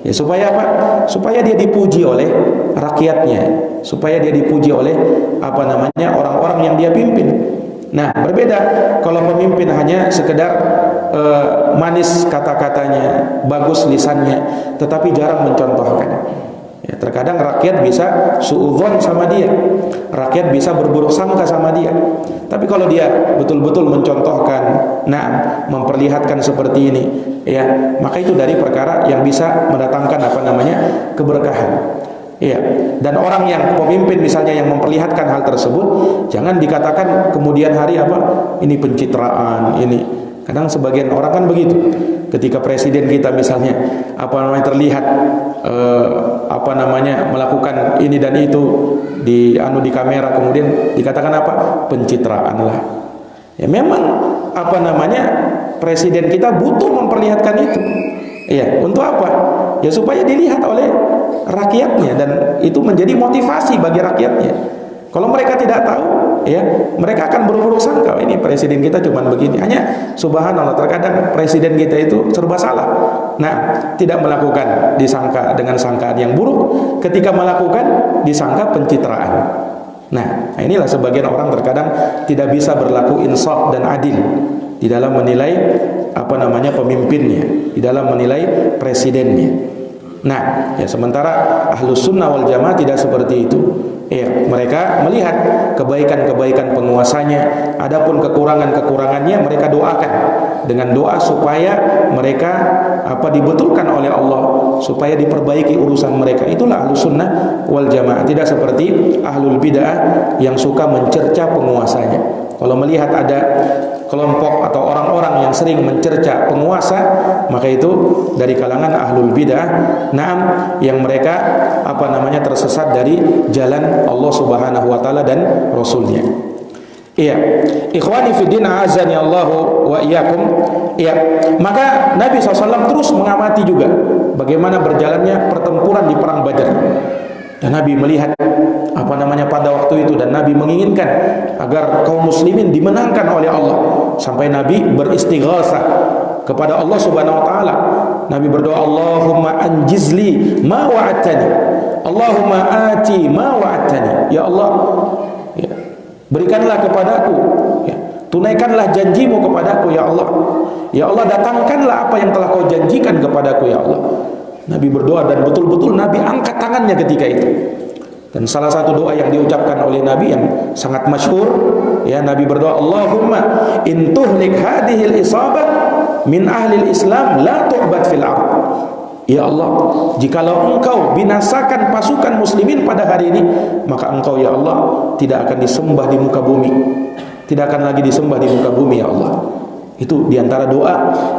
Ya, supaya apa? Supaya dia dipuji oleh rakyatnya, supaya dia dipuji oleh orang-orang yang dia pimpin. Nah, berbeda kalau pemimpin hanya sekedar manis kata-katanya, bagus lisannya, tetapi jarang mencontohkan. Ya, terkadang rakyat bisa suudzon sama dia, rakyat bisa berburuk sangka sama dia. Tapi kalau dia betul-betul mencontohkan, memperlihatkan seperti ini, ya, maka itu dari perkara yang bisa mendatangkan keberkahan. Iya. Dan orang yang pemimpin misalnya yang memperlihatkan hal tersebut, jangan dikatakan kemudian hari ini pencitraan, ini. Kadang sebagian orang kan begitu. Ketika presiden kita misalnya terlihat melakukan ini dan itu di kamera, kemudian dikatakan pencitraan lah. Ya memang presiden kita butuh memperlihatkan itu. Iya, untuk apa? Ya supaya dilihat oleh rakyatnya dan itu menjadi motivasi bagi rakyatnya. Kalau mereka tidak tahu, ya, mereka akan berburuk sangka, ini presiden kita cuman begini. Hanya subhanallah, terkadang presiden kita itu serba salah. Nah, tidak melakukan disangka dengan sangkaan yang buruk, ketika melakukan disangka pencitraan. Nah, inilah sebagian orang terkadang tidak bisa berlaku insaf dan adil di dalam menilai pemimpinnya, di dalam menilai presidennya. Nah, ya sementara Ahlus Sunnah wal Jamaah tidak seperti itu. Ya, mereka melihat kebaikan-kebaikan penguasanya, adapun kekurangan-kekurangannya mereka doakan dengan doa supaya mereka dibetulkan oleh Allah, supaya diperbaiki urusan mereka. Itulah Ahlus Sunnah wal Jamaah, tidak seperti Ahlul Bid'ah yang suka mencerca penguasanya. Kalau melihat ada kelompok atau orang-orang yang sering mencerca penguasa, maka itu dari kalangan Ahlul Bid'ah, yang mereka tersesat dari jalan Allah Subhanahu wa taala dan Rasulnya. Iya, ikhwani fi din azani Allah wa iyyakum. Iya, maka Nabi SAW terus mengamati juga bagaimana berjalannya pertempuran di perang Badar. Dan Nabi melihat pada waktu itu, dan Nabi menginginkan agar kaum muslimin dimenangkan oleh Allah, sampai Nabi beristighatsah kepada Allah Subhanahu wa taala. Nabi berdoa, Allahumma anjizli ma wa'adtani, Allahumma ati ma wa'adtani. Ya Allah, ya, berikanlah kepadaku, ya, tunaikanlah janjimu kepadaku ya Allah. Ya Allah, datangkanlah apa yang telah kau janjikan kepadaku ya Allah. Nabi berdoa dan betul-betul Nabi angkat tangannya ketika itu. Dan salah satu doa yang diucapkan oleh Nabi yang sangat masyhur, ya, Nabi berdoa, Allahumma in tuhlik hadhil isabah min ahli Islam la tu'bad fil ardh. Ya Allah, jikalau engkau binasakan pasukan muslimin pada hari ini, maka engkau ya Allah tidak akan disembah di muka bumi. Tidak akan lagi disembah di muka bumi ya Allah. Itu diantara doa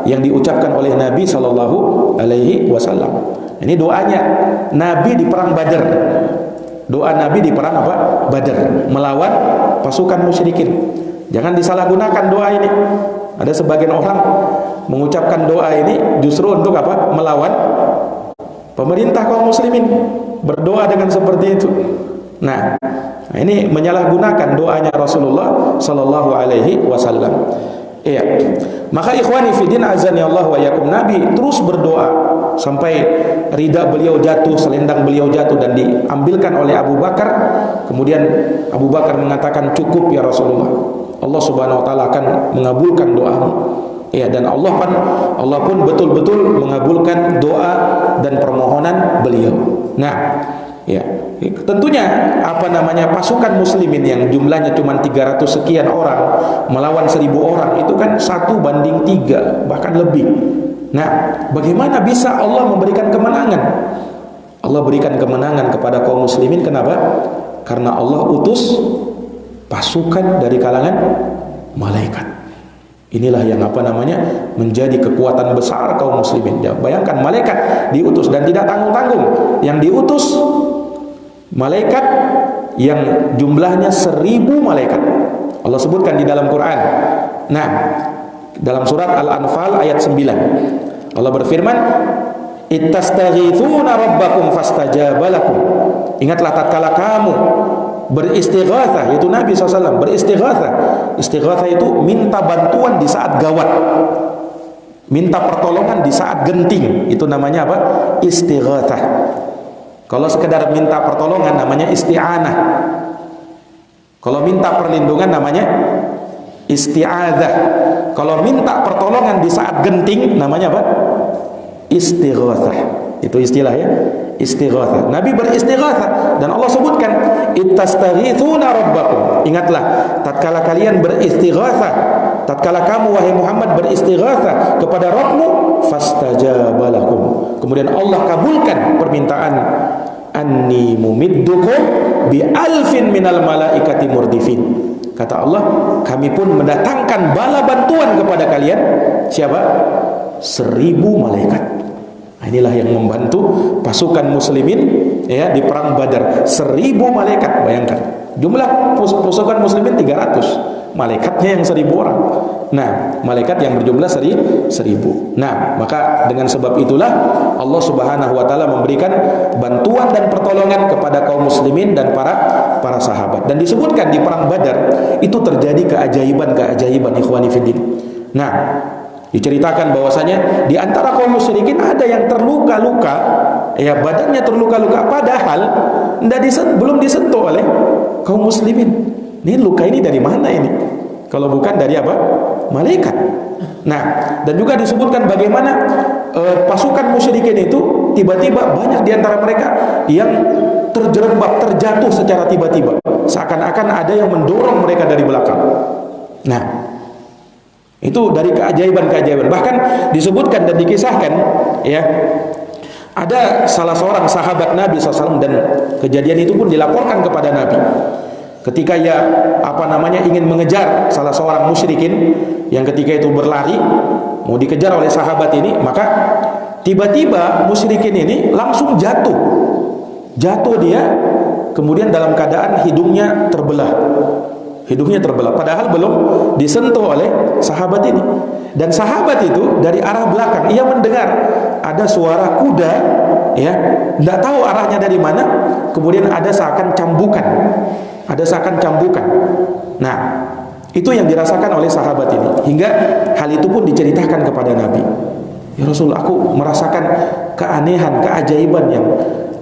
yang diucapkan oleh Nabi Sallallahu Alaihi Wasallam. Ini doanya Nabi di perang Badar. Doa Nabi di perang Badar, melawan pasukan musyrikin. Jangan disalahgunakan doa ini. Ada sebagian orang mengucapkan doa ini justru untuk melawan pemerintah kaum muslimin. Berdoa dengan seperti itu. Nah, ini menyalahgunakan doanya Rasulullah Sallallahu Alaihi Wasallam. Iya. Maka ikhwani fiddin azani Allah wa yakum, Nabi terus berdoa sampai rida beliau jatuh, selendang beliau jatuh dan diambilkan oleh Abu Bakar. Kemudian Abu Bakar mengatakan, cukup ya Rasulullah, Allah Subhanahu wa taala akan mengabulkan doamu. Ya, dan Allah pun betul-betul mengabulkan doa dan permohonan beliau. Nah, ya, tentunya pasukan muslimin yang jumlahnya cuma 300 sekian orang melawan 1000 orang, itu kan 1:3, bahkan lebih. Nah, bagaimana bisa Allah memberikan kemenangan? Allah berikan kemenangan kepada kaum muslimin. Kenapa? Karena Allah utus pasukan dari kalangan malaikat. Inilah yang menjadi kekuatan besar kaum muslimin. Ya, bayangkan malaikat diutus dan tidak tanggung-tanggung. Yang diutus malaikat yang jumlahnya 1000 malaikat. Allah sebutkan di dalam Quran. Nah, dalam surat Al-Anfal ayat 9. Allah berfirman, "Ittastaghithuna rabbakum fastajaba lakum." Ingatlah tatkala kamu beristighatsah, yaitu Nabi SAW beristighatsah. Istighatsah itu minta bantuan di saat gawat, minta pertolongan di saat genting. Itu namanya apa? Istighatsah. Kalau sekedar minta pertolongan namanya isti'anah. Kalau minta perlindungan namanya isti'adzah. Kalau minta pertolongan di saat genting namanya apa? Istighatsah. Itu istilah ya, istighatsah. Nabi beristighatsah dan Allah sebutkan ittastaghithuna rabbakum. Ingatlah tatkala kalian beristighatsah, tatkala kamu wahai Muhammad beristighatsah kepada Rabbmu, fastajaba lakum. Kemudian Allah kabulkan permintaan, anni mumiddukum bi alfin minal malaikati murdifin. Kata Allah, kami pun mendatangkan bala bantuan kepada kalian. Siapa? 1000 malaikat. Inilah yang membantu pasukan muslimin ya di perang Badar. 1000 malaikat, bayangkan. Jumlah pasukan muslimin 300, malaikatnya yang 1000 orang. Nah, malaikat yang berjumlah 1000. Nah, maka dengan sebab itulah Allah Subhanahu wa taala memberikan bantuan dan pertolongan kepada kaum muslimin dan para sahabat. Dan disebutkan di perang Badar itu terjadi keajaiban ikhwani fiddin. Nah, diceritakan bahwasanya di antara kaum musyrikin ada yang terluka-luka, ya badannya terluka-luka, padahal belum disentuh oleh kaum muslimin. Ini luka ini dari mana ini? Kalau bukan dari apa? Malaikat. Nah, dan juga disebutkan bagaimana pasukan musyrikin itu tiba-tiba banyak di antara mereka yang terjerembab, terjatuh secara tiba-tiba, seakan-akan ada yang mendorong mereka dari belakang. Nah, itu dari keajaiban-keajaiban. Bahkan disebutkan dan dikisahkan ya, ada salah seorang sahabat Nabi SAW, dan kejadian itu pun dilaporkan kepada Nabi. Ketika ingin mengejar salah seorang musyrikin yang ketika itu berlari mau dikejar oleh sahabat ini, maka tiba-tiba musyrikin ini langsung jatuh dia, kemudian dalam keadaan hidungnya terbelah, padahal belum disentuh oleh sahabat ini. Dan sahabat itu dari arah belakang ia mendengar ada suara kuda, ya, tidak tahu arahnya dari mana, kemudian ada seakan cambukan. Nah, itu yang dirasakan oleh sahabat ini, hingga hal itu pun diceritakan kepada Nabi. Ya Rasul, aku merasakan keanehan, keajaiban yang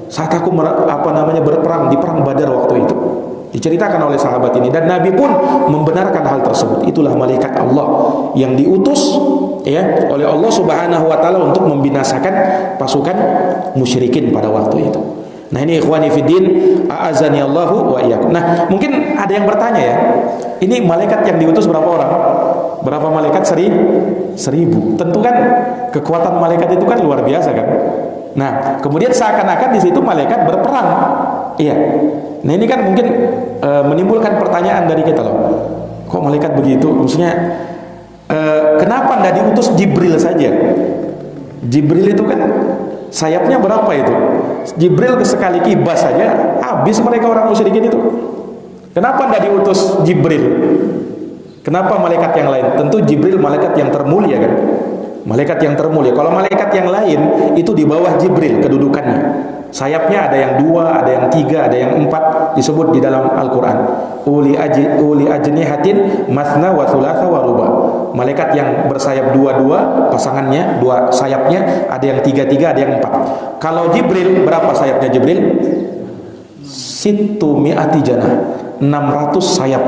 saat aku berperang di perang Badar waktu itu. Diceritakan oleh sahabat ini, dan Nabi pun membenarkan hal tersebut. Itulah malaikat Allah yang diutus ya oleh Allah Subhanahu wa taala untuk membinasakan pasukan musyrikin pada waktu itu. Nah, ini ikhwani fiddin, a'azani Allahu wa iyyakum. Nah, mungkin ada yang bertanya ya, ini malaikat yang diutus berapa orang? Berapa malaikat? 1000. Tentu kan kekuatan malaikat itu kan luar biasa kan. Nah, kemudian seakan-akan di situ malaikat berperang. Iya. Nah, ini kan mungkin menimbulkan pertanyaan dari kita loh. Kok malaikat begitu? Maksudnya kenapa tidak diutus Jibril saja? Jibril itu kan sayapnya berapa itu? Jibril sekali kibas saja habis mereka orang musyrikin itu. Kenapa tidak diutus Jibril? Kenapa malaikat yang lain? Tentu Jibril malaikat yang termulia kan? Malaikat yang termulia. Kalau malaikat yang lain itu di bawah Jibril kedudukannya. Sayapnya ada yang 2, ada yang 3, ada yang 4, disebut di dalam Al-Quran. Uli ajnihatin mathna wa thulatha wa ruba. Malaikat yang bersayap 2, pasangannya 2 sayapnya, ada yang 3, ada yang 4. Kalau Jibril, berapa sayapnya Jibril? Sittu mi'ati janah, 600 sayap.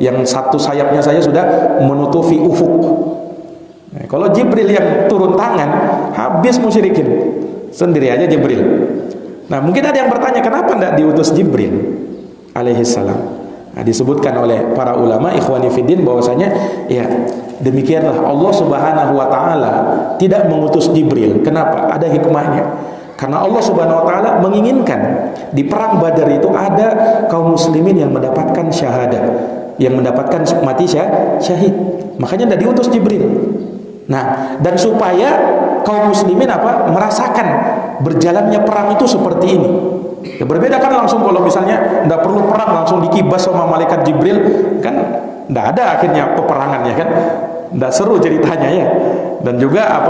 Yang satu sayapnya saja sudah menutupi ufuk. Nah, kalau Jibril yang turun tangan, habis musyrikin. Sendiri aja Jibril. Nah, mungkin ada yang bertanya, kenapa tidak diutus Jibril alaihissalam? Nah, disebutkan oleh para ulama ikhwani fiddin bahwasanya ya demikianlah Allah Subhanahu wa taala tidak mengutus Jibril. Kenapa? Ada hikmahnya. Karena Allah Subhanahu wa taala menginginkan di perang Badar itu ada kaum muslimin yang mendapatkan syahadah, yang mendapatkan mati syahid. Makanya tidak diutus Jibril. Nah, dan supaya kaum muslimin merasakan berjalannya perang itu seperti ini. Ya, berbeda kan langsung kalau misalnya tidak perlu perang langsung dikibas sama malaikat Jibril, kan tidak ada akhirnya peperangannya kan, tidak seru ceritanya ya. Dan juga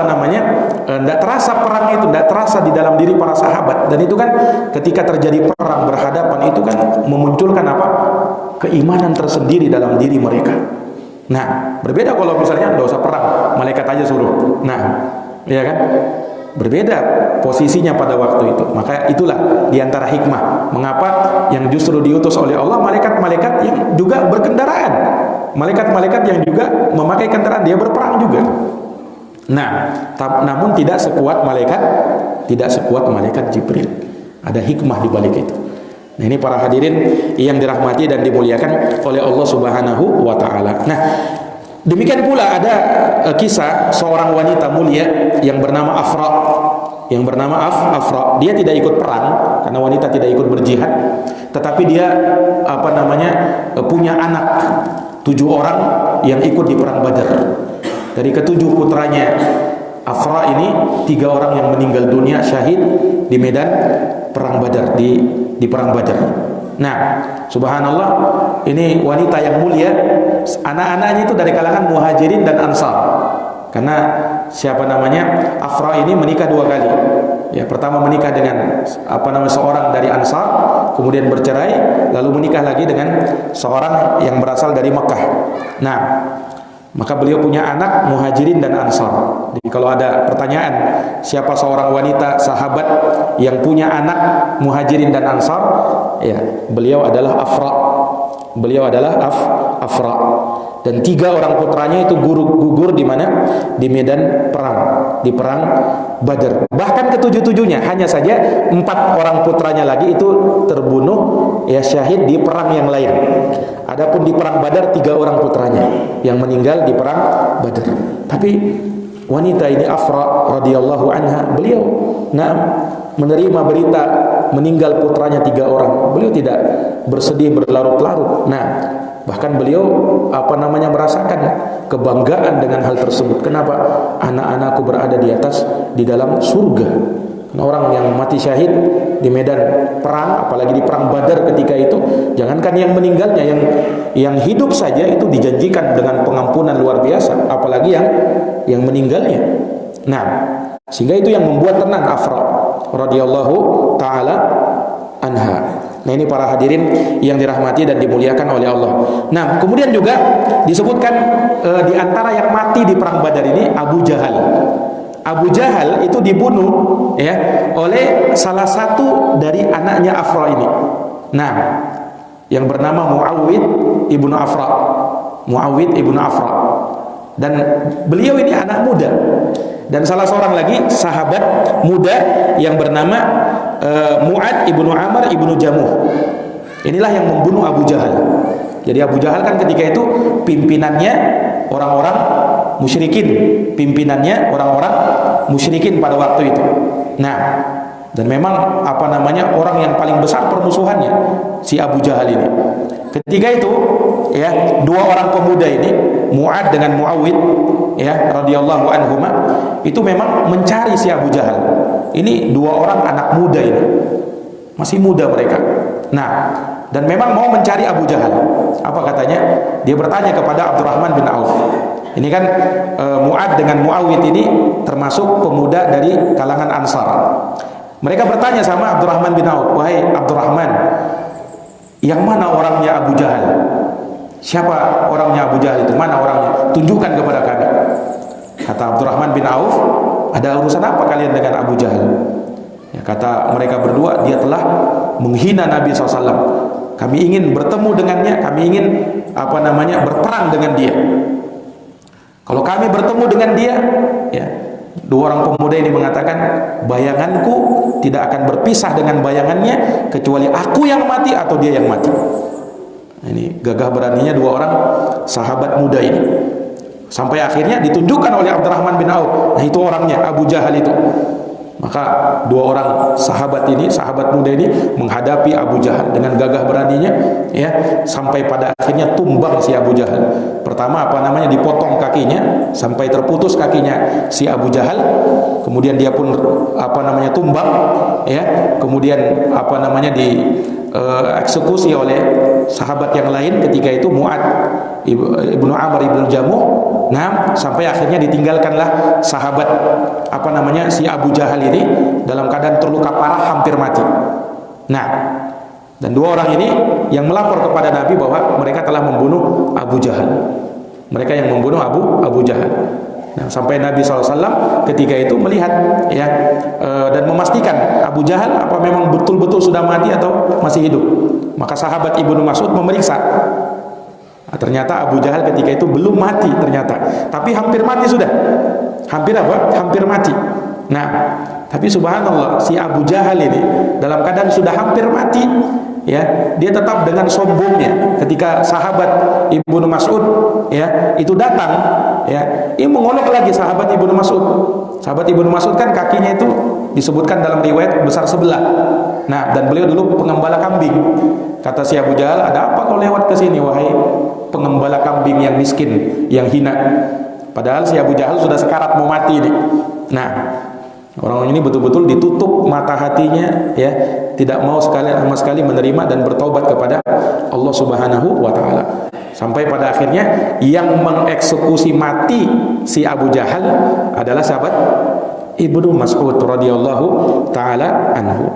tidak terasa perang itu, tidak terasa di dalam diri para sahabat. Dan itu kan ketika terjadi perang berhadapan itu kan memunculkan keimanan tersendiri dalam diri mereka. Nah, berbeda kalau misalnya tidak usah perang, malaikat aja suruh. Nah, ya kan? Berbeda posisinya pada waktu itu. Maka itulah diantara hikmah mengapa yang justru diutus oleh Allah malaikat-malaikat yang juga berkendaraan, malaikat-malaikat yang juga memakai kendaraan, dia berperang juga. Nah, namun tidak sekuat malaikat Jibril. Ada hikmah di balik itu. Nah, ini para hadirin yang dirahmati dan dimuliakan oleh Allah Subhanahu wa taala. Nah, demikian pula ada kisah seorang wanita mulia yang bernama Afra. Afra. Dia tidak ikut perang karena wanita tidak ikut berjihad, tetapi dia punya anak 7 orang yang ikut di perang Badar. Dari ke-7 putranya Afra ini 3 orang yang meninggal dunia syahid di medan perang Badar, di perang Badar. Nah, subhanallah, ini wanita yang mulia, anak-anaknya itu dari kalangan Muhajirin dan Ansar. Karena Afra ini menikah 2 kali. Ya, pertama menikah dengan seorang dari Ansar, kemudian bercerai, lalu menikah lagi dengan seorang yang berasal dari Mekah. Nah, maka beliau punya anak Muhajirin dan Ansar. Jadi kalau ada pertanyaan siapa seorang wanita sahabat yang punya anak Muhajirin dan Ansar, ya, beliau adalah Afra. Afra. Dan 3 orang putranya itu gugur di mana? Di medan perang, di perang Badar. Bahkan ke-7-7-nya, hanya saja 4 orang putranya lagi itu terbunuh, ya, syahid di perang yang lain. Adapun di perang Badar 3 orang putranya yang meninggal di perang Badar. Tapi wanita ini Afra radhiyallahu anha, beliau menerima berita meninggal putranya 3 orang. Beliau tidak bersedih berlarut-larut. Nah, bahkan beliau merasakan kebanggaan dengan hal tersebut. Kenapa? Anak-anakku berada di dalam surga. Nah, orang yang mati syahid di medan perang, apalagi di perang Badar ketika itu, jangankan yang meninggalnya, yang hidup saja itu dijanjikan dengan pengampunan luar biasa, apalagi yang meninggalnya. Nah, sehingga itu yang membuat tenang Afra radhiyallahu taala anha. Nah, ini para hadirin yang dirahmati dan dimuliakan oleh Allah. Nah, kemudian juga disebutkan di antara yang mati di perang Badar ini Abu Jahal. Abu Jahal itu dibunuh, ya, oleh salah satu dari anaknya Afra ini. Nah, yang bernama Muawid ibnu Afra. Dan beliau ini anak muda. Dan salah seorang lagi sahabat muda yang bernama Mu'ad ibnu Amr ibnu Jamuh. Inilah yang membunuh Abu Jahal. Jadi Abu Jahal kan ketika itu pimpinannya orang-orang musyrikin pada waktu itu. Nah, dan memang orang yang paling besar permusuhannya si Abu Jahal ini. Ketika itu, ya, 2 orang pemuda ini, Mu'ad dengan Muawid, ya, radhiyallahu anhuma, itu memang mencari si Abu Jahal. Ini 2 orang anak muda ini, masih muda mereka. Nah, dan memang mau mencari Abu Jahal. Apa katanya? Dia bertanya kepada Abdurrahman bin Auf. Ini kan Mu'ad dengan Muawid ini termasuk pemuda dari kalangan Ansar. Mereka bertanya sama Abdurrahman bin Auf, "Wahai Abdurrahman, yang mana orangnya Abu Jahal? Siapa orangnya Abu Jahal itu? Mana orangnya? Tunjukkan kepada kami." Kata Abdurrahman bin Auf, "Ada urusan apa kalian dengan Abu Jahal?" Ya, kata mereka berdua, "Dia telah menghina Nabi SAW. Kami ingin bertemu dengannya, kami ingin berperang dengan dia. Kalau kami bertemu dengan dia," ya, 2 orang pemuda ini mengatakan, "Bayanganku tidak akan berpisah dengan bayangannya kecuali aku yang mati atau dia yang mati." Ini gagah beraninya 2 orang sahabat muda ini. Sampai akhirnya ditunjukkan oleh Abdurrahman bin Auf. Nah, itu orangnya, Abu Jahal itu. Maka dua orang sahabat ini, sahabat muda ini menghadapi Abu Jahal dengan gagah beraninya, ya, sampai pada akhirnya tumbang si Abu Jahal. Pertama dipotong kakinya sampai terputus kakinya si Abu Jahal. Kemudian dia pun tumbang, ya. Kemudian dieksekusi oleh sahabat yang lain ketika itu, Mu'ad ibnu Amr ibnu Jamuh. Nah, sampai akhirnya ditinggalkanlah sahabat si Abu Jahal ini dalam keadaan terluka parah, hampir mati. Nah, dan dua orang ini yang melapor kepada Nabi bahwa mereka telah membunuh Abu Jahal. Mereka yang membunuh Abu Jahal. Nah, sampai Nabi SAW ketika itu melihat, ya, dan memastikan Abu Jahal apa memang betul-betul sudah mati atau masih hidup. Maka sahabat Ibnu Mas'ud memeriksa. Nah, ternyata Abu Jahal ketika itu belum mati ternyata, tapi hampir mati sudah. Hampir mati. Nah, tapi subhanallah, si Abu Jahal ini dalam keadaan sudah hampir mati, ya, dia tetap dengan sombongnya ketika sahabat Ibnu Mas'ud, ya, itu datang, ya, ini mengolok lagi sahabat Ibnu Mas'ud. Sahabat Ibnu Mas'ud kan kakinya itu disebutkan dalam riwayat besar sebelah. Nah, dan beliau dulu pengembala kambing. Kata si Abu Jahal, ada apa kau lewat ke sini wahai pengembala kambing yang miskin, yang hina? Padahal si Abu Jahal sudah sekarat mau mati nih. Nah, orang ini betul-betul ditutup mata hatinya, ya, tidak mau sama sekali menerima dan bertaubat kepada Allah Subhanahu wa taala. Sampai pada akhirnya yang mengeksekusi mati si Abu Jahal adalah sahabat Ibnu Mas'ud radhiyallahu taala anhu.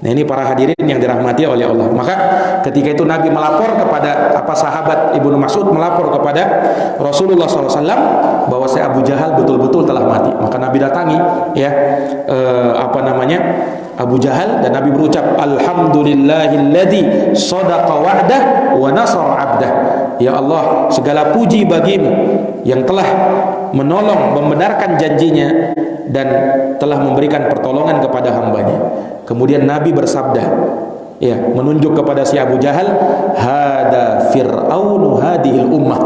Nah, ini para hadirin yang dirahmati oleh Allah. Maka ketika itu Nabi melapor kepada sahabat Ibnu Mas'ud melapor kepada Rasulullah SAW bahwa si Abu Jahal betul-betul telah mati. Maka Nabi datangi, ya, Abu Jahal, dan Nabi berucap, Alhamdulillahilladzi shadaqa wa'dah wa nasara 'abdah. Ya Allah, segala puji bagimu yang telah menolong, membenarkan janjinya dan telah memberikan pertolongan kepada hambanya. Kemudian Nabi bersabda, ya, menunjuk kepada si Abu Jahal, hada fir'aunu hadhil ummah.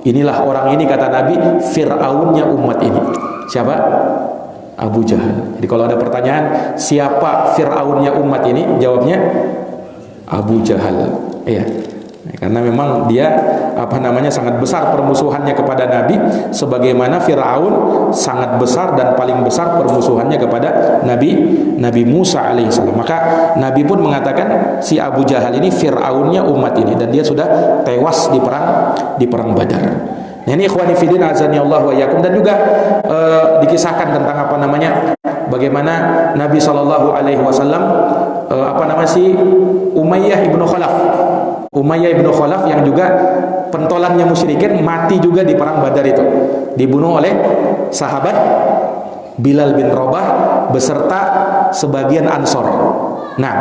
Inilah orang ini, kata Nabi, Fir'aunnya umat ini. Siapa? Abu Jahal. Jadi kalau ada pertanyaan siapa Fir'aunnya umat ini, jawabnya Abu Jahal. Ya. Karena memang dia sangat besar permusuhannya kepada Nabi, sebagaimana Firaun sangat besar dan paling besar permusuhannya kepada Nabi Musa alaihissalam. Maka Nabi pun mengatakan si Abu Jahal ini Firaunnya umat ini, dan dia sudah tewas di perang Badar. Nah, ini ikhwani fillah azani Allah wa iyyakum. Dan juga dikisahkan tentang bagaimana Nabi sallallahu alaihi wasallam si Umayyah ibnu Khalaf yang juga pentolannya musyrikin, mati juga di perang Badar itu, dibunuh oleh sahabat Bilal bin Rabah beserta sebagian Ansor. Nah,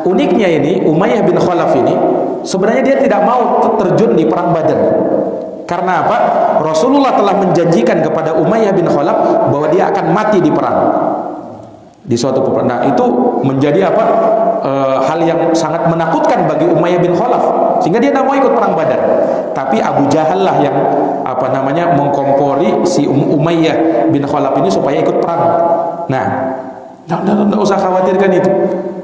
uniknya ini Umayyah bin Khalaf ini sebenarnya dia tidak mau terjun di perang Badar. Karena apa? Rasulullah telah menjanjikan kepada Umayyah bin Khalaf bahwa dia akan mati di perang, di suatu peperangan. Nah, itu menjadi hal yang sangat menakutkan bagi Umayyah bin Khalaf, sehingga dia tidak mau ikut perang Badar. Tapi Abu Jahal lah yang mengkompori si Umayyah bin Khalaf ini supaya ikut perang. Nah, tidak usah khawatirkan itu.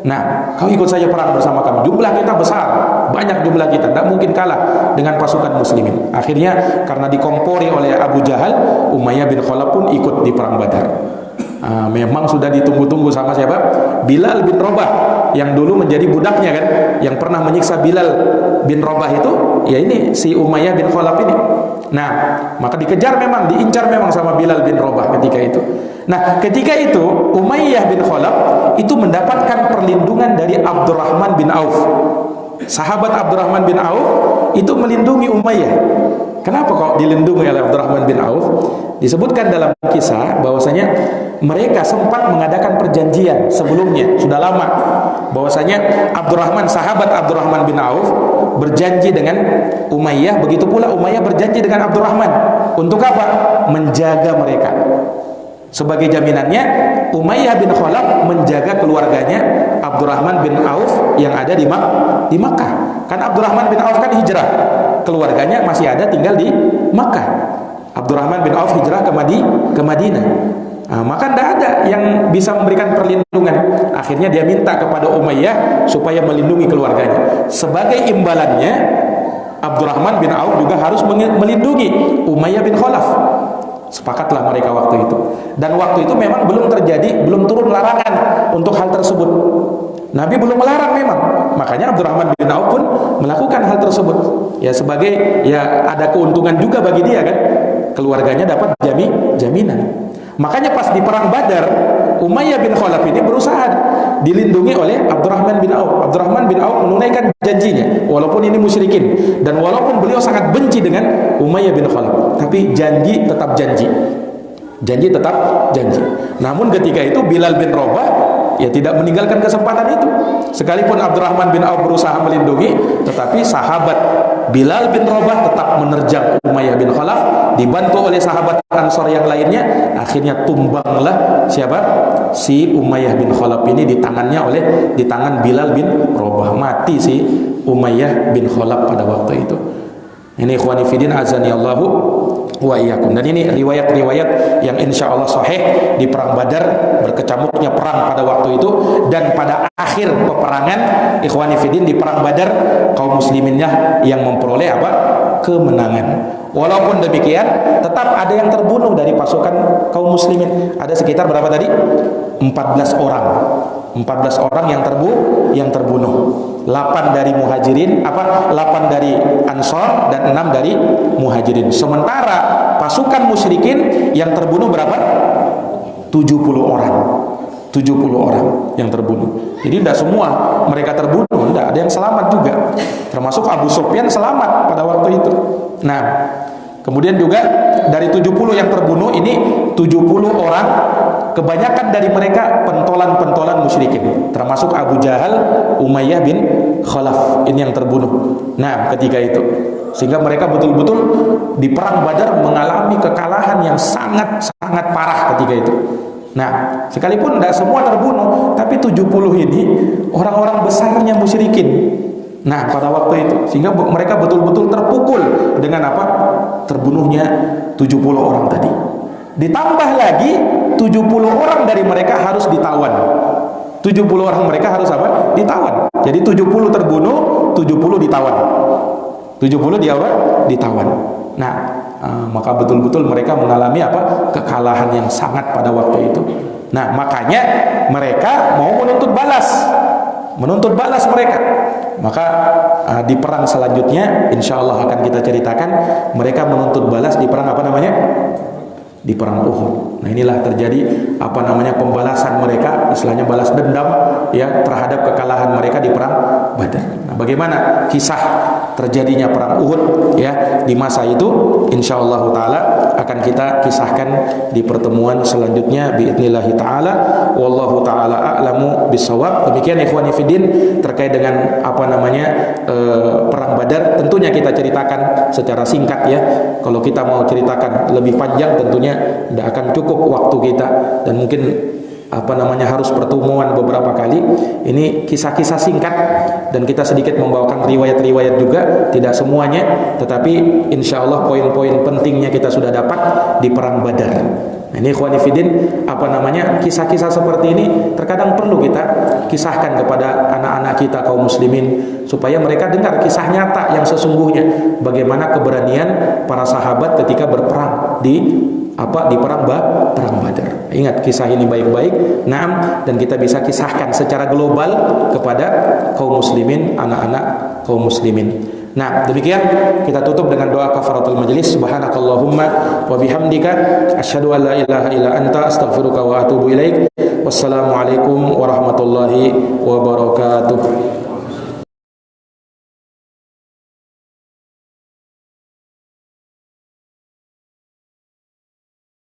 Nah, kau ikut saja perang bersama kami. Jumlah kita besar, banyak jumlah kita, tidak mungkin kalah dengan pasukan muslimin. Akhirnya karena dikompori oleh Abu Jahal, Umayyah bin Khalaf pun ikut di perang Badar. Memang sudah ditunggu-tunggu sama siapa? Bilal bin Rabah, yang dulu menjadi budaknya kan, yang pernah menyiksa Bilal bin Rabah itu, ya ini si Umayyah bin Khalaf ini. Nah, maka diincar memang sama Bilal bin Rabah ketika itu. Nah, ketika itu Umayyah bin Khalaf itu mendapatkan perlindungan dari Abdurrahman bin Auf. Sahabat Abdurrahman bin Auf itu melindungi Umayyah. Kenapa kok dilindungi oleh Abdurrahman bin Auf? Disebutkan dalam kisah bahwasanya mereka sempat mengadakan perjanjian sebelumnya, sudah lama, bahwasanya sahabat Abdurrahman bin Auf berjanji dengan Umayyah, begitu pula Umayyah berjanji dengan Abdurrahman. Untuk apa? Menjaga mereka. Sebagai jaminannya, Umayyah bin Khalaf menjaga keluarganya Abdurrahman bin Auf yang ada di Makkah. Kan Abdurrahman bin Auf kan hijrah, keluarganya masih ada tinggal di Makkah. Abdurrahman bin Auf hijrah ke Madinah. Maka tidak ada yang bisa memberikan perlindungan. Akhirnya dia minta kepada Umayyah supaya melindungi keluarganya. Sebagai imbalannya, Abdurrahman bin Auf juga harus melindungi Umayyah bin Khalaf. Sepakatlah mereka waktu itu. Dan waktu itu memang belum turun larangan untuk hal tersebut. Nabi belum melarang memang. Makanya Abdurrahman bin Auf pun melakukan hal tersebut. Ya sebagai ada keuntungan juga bagi dia kan. Keluarganya dapat jaminan. Makanya pas di perang Badar, Umayyah bin Khalaf ini berusaha dilindungi oleh Abdurrahman bin Auf. Abdurrahman bin Auf menunaikan janjinya, walaupun ini musyrikin dan walaupun beliau sangat benci dengan Umayyah bin Khalaf, tapi janji tetap janji. Janji tetap janji. Namun ketika itu Bilal bin Rabah tidak meninggalkan kesempatan itu. Sekalipun Abdurrahman bin Auf berusaha melindungi, tetapi sahabat Bilal bin Rabah tetap menerjang Umayyah bin Khalaf, dibantu oleh sahabat Ansor yang lainnya. Akhirnya tumbanglah siapa? Si Umayyah bin Khalaf ini di tangan Bilal bin Rabah. Mati si Umayyah bin Khalaf pada waktu itu. Ini ikhwani fillah azani Allahu wa iyyakum. Dan ini riwayat-riwayat yang insya Allah sahih di perang Badar, berkecamuknya perang pada waktu itu, dan pada akhir peperangan ikhwani fillah di perang Badar kaum musliminnya yang memperoleh kemenangan. Walaupun demikian tetap ada yang terbunuh dari pasukan kaum muslimin. Ada sekitar berapa tadi? 14 orang. 14 orang yang terbunuh. 8 dari muhajirin, 8 dari ansor dan 6 dari muhajirin. Sementara pasukan musyrikin yang terbunuh berapa? 70 orang. 70 orang yang terbunuh. Jadi tidak semua mereka terbunuh, tidak, ada yang selamat juga. Termasuk Abu Sufyan selamat pada waktu itu. Nah, kemudian juga dari 70 yang terbunuh ini 70 orang, kebanyakan dari mereka pentolan-pentolan musyrikin, termasuk Abu Jahal, Umayyah bin Khalaf ini yang terbunuh. Nah, ketika itu sehingga mereka betul-betul di perang Badar mengalami kekalahan yang sangat-sangat parah ketika itu. Nah, sekalipun tidak semua terbunuh, tapi 70 ini orang-orang besarnya musyrikin. Nah, pada waktu itu sehingga mereka betul-betul terpukul dengan terbunuhnya 70 orang tadi. Ditambah lagi 70 orang dari mereka harus ditawan. 70 orang mereka harus ditawan. Jadi 70 terbunuh, 70 ditawan. 70 ditawan. Nah, maka betul-betul mereka mengalami kekalahan yang sangat pada waktu itu. Nah, makanya mereka mau menuntut balas mereka. Maka di perang selanjutnya insya Allah akan kita ceritakan, mereka menuntut balas di perang di perang Uhud. Nah, inilah terjadi pembalasan mereka, istilahnya balas dendam terhadap kekalahan mereka di perang Badar. Nah, bagaimana kisah terjadinya perang Uhud di masa itu, insyaallah taala akan kita kisahkan di pertemuan selanjutnya biidznillah taala. Wallahu taala a'lamu bissawab. Demikian ikhwani fiddin terkait dengan perang Badar. Tentunya kita ceritakan secara singkat ya. Kalau kita mau ceritakan lebih panjang tentunya tidak akan cukup waktu kita, dan mungkin harus pertemuan beberapa kali. Ini kisah-kisah singkat dan kita sedikit membawakan riwayat-riwayat juga, tidak semuanya, tetapi insya Allah poin-poin pentingnya kita sudah dapat di perang Badar. Nah, ini ikhwani fiddin kisah-kisah seperti ini terkadang perlu kita kisahkan kepada anak-anak kita kaum muslimin, supaya mereka dengar kisah nyata yang sesungguhnya, bagaimana keberanian para sahabat ketika berperang di perang Badar. Ingat kisah ini baik-baik. Naam, dan kita bisa kisahkan secara global kepada kaum muslimin, anak-anak kaum muslimin. Nah, demikian kita tutup dengan doa kafaratul majlis. Subhanakallahumma wa bihamdika asyhadu an la ilaha illa anta astaghfiruka wa atubu ilaik. Wassalamualaikum warahmatullahi wabarakatuh.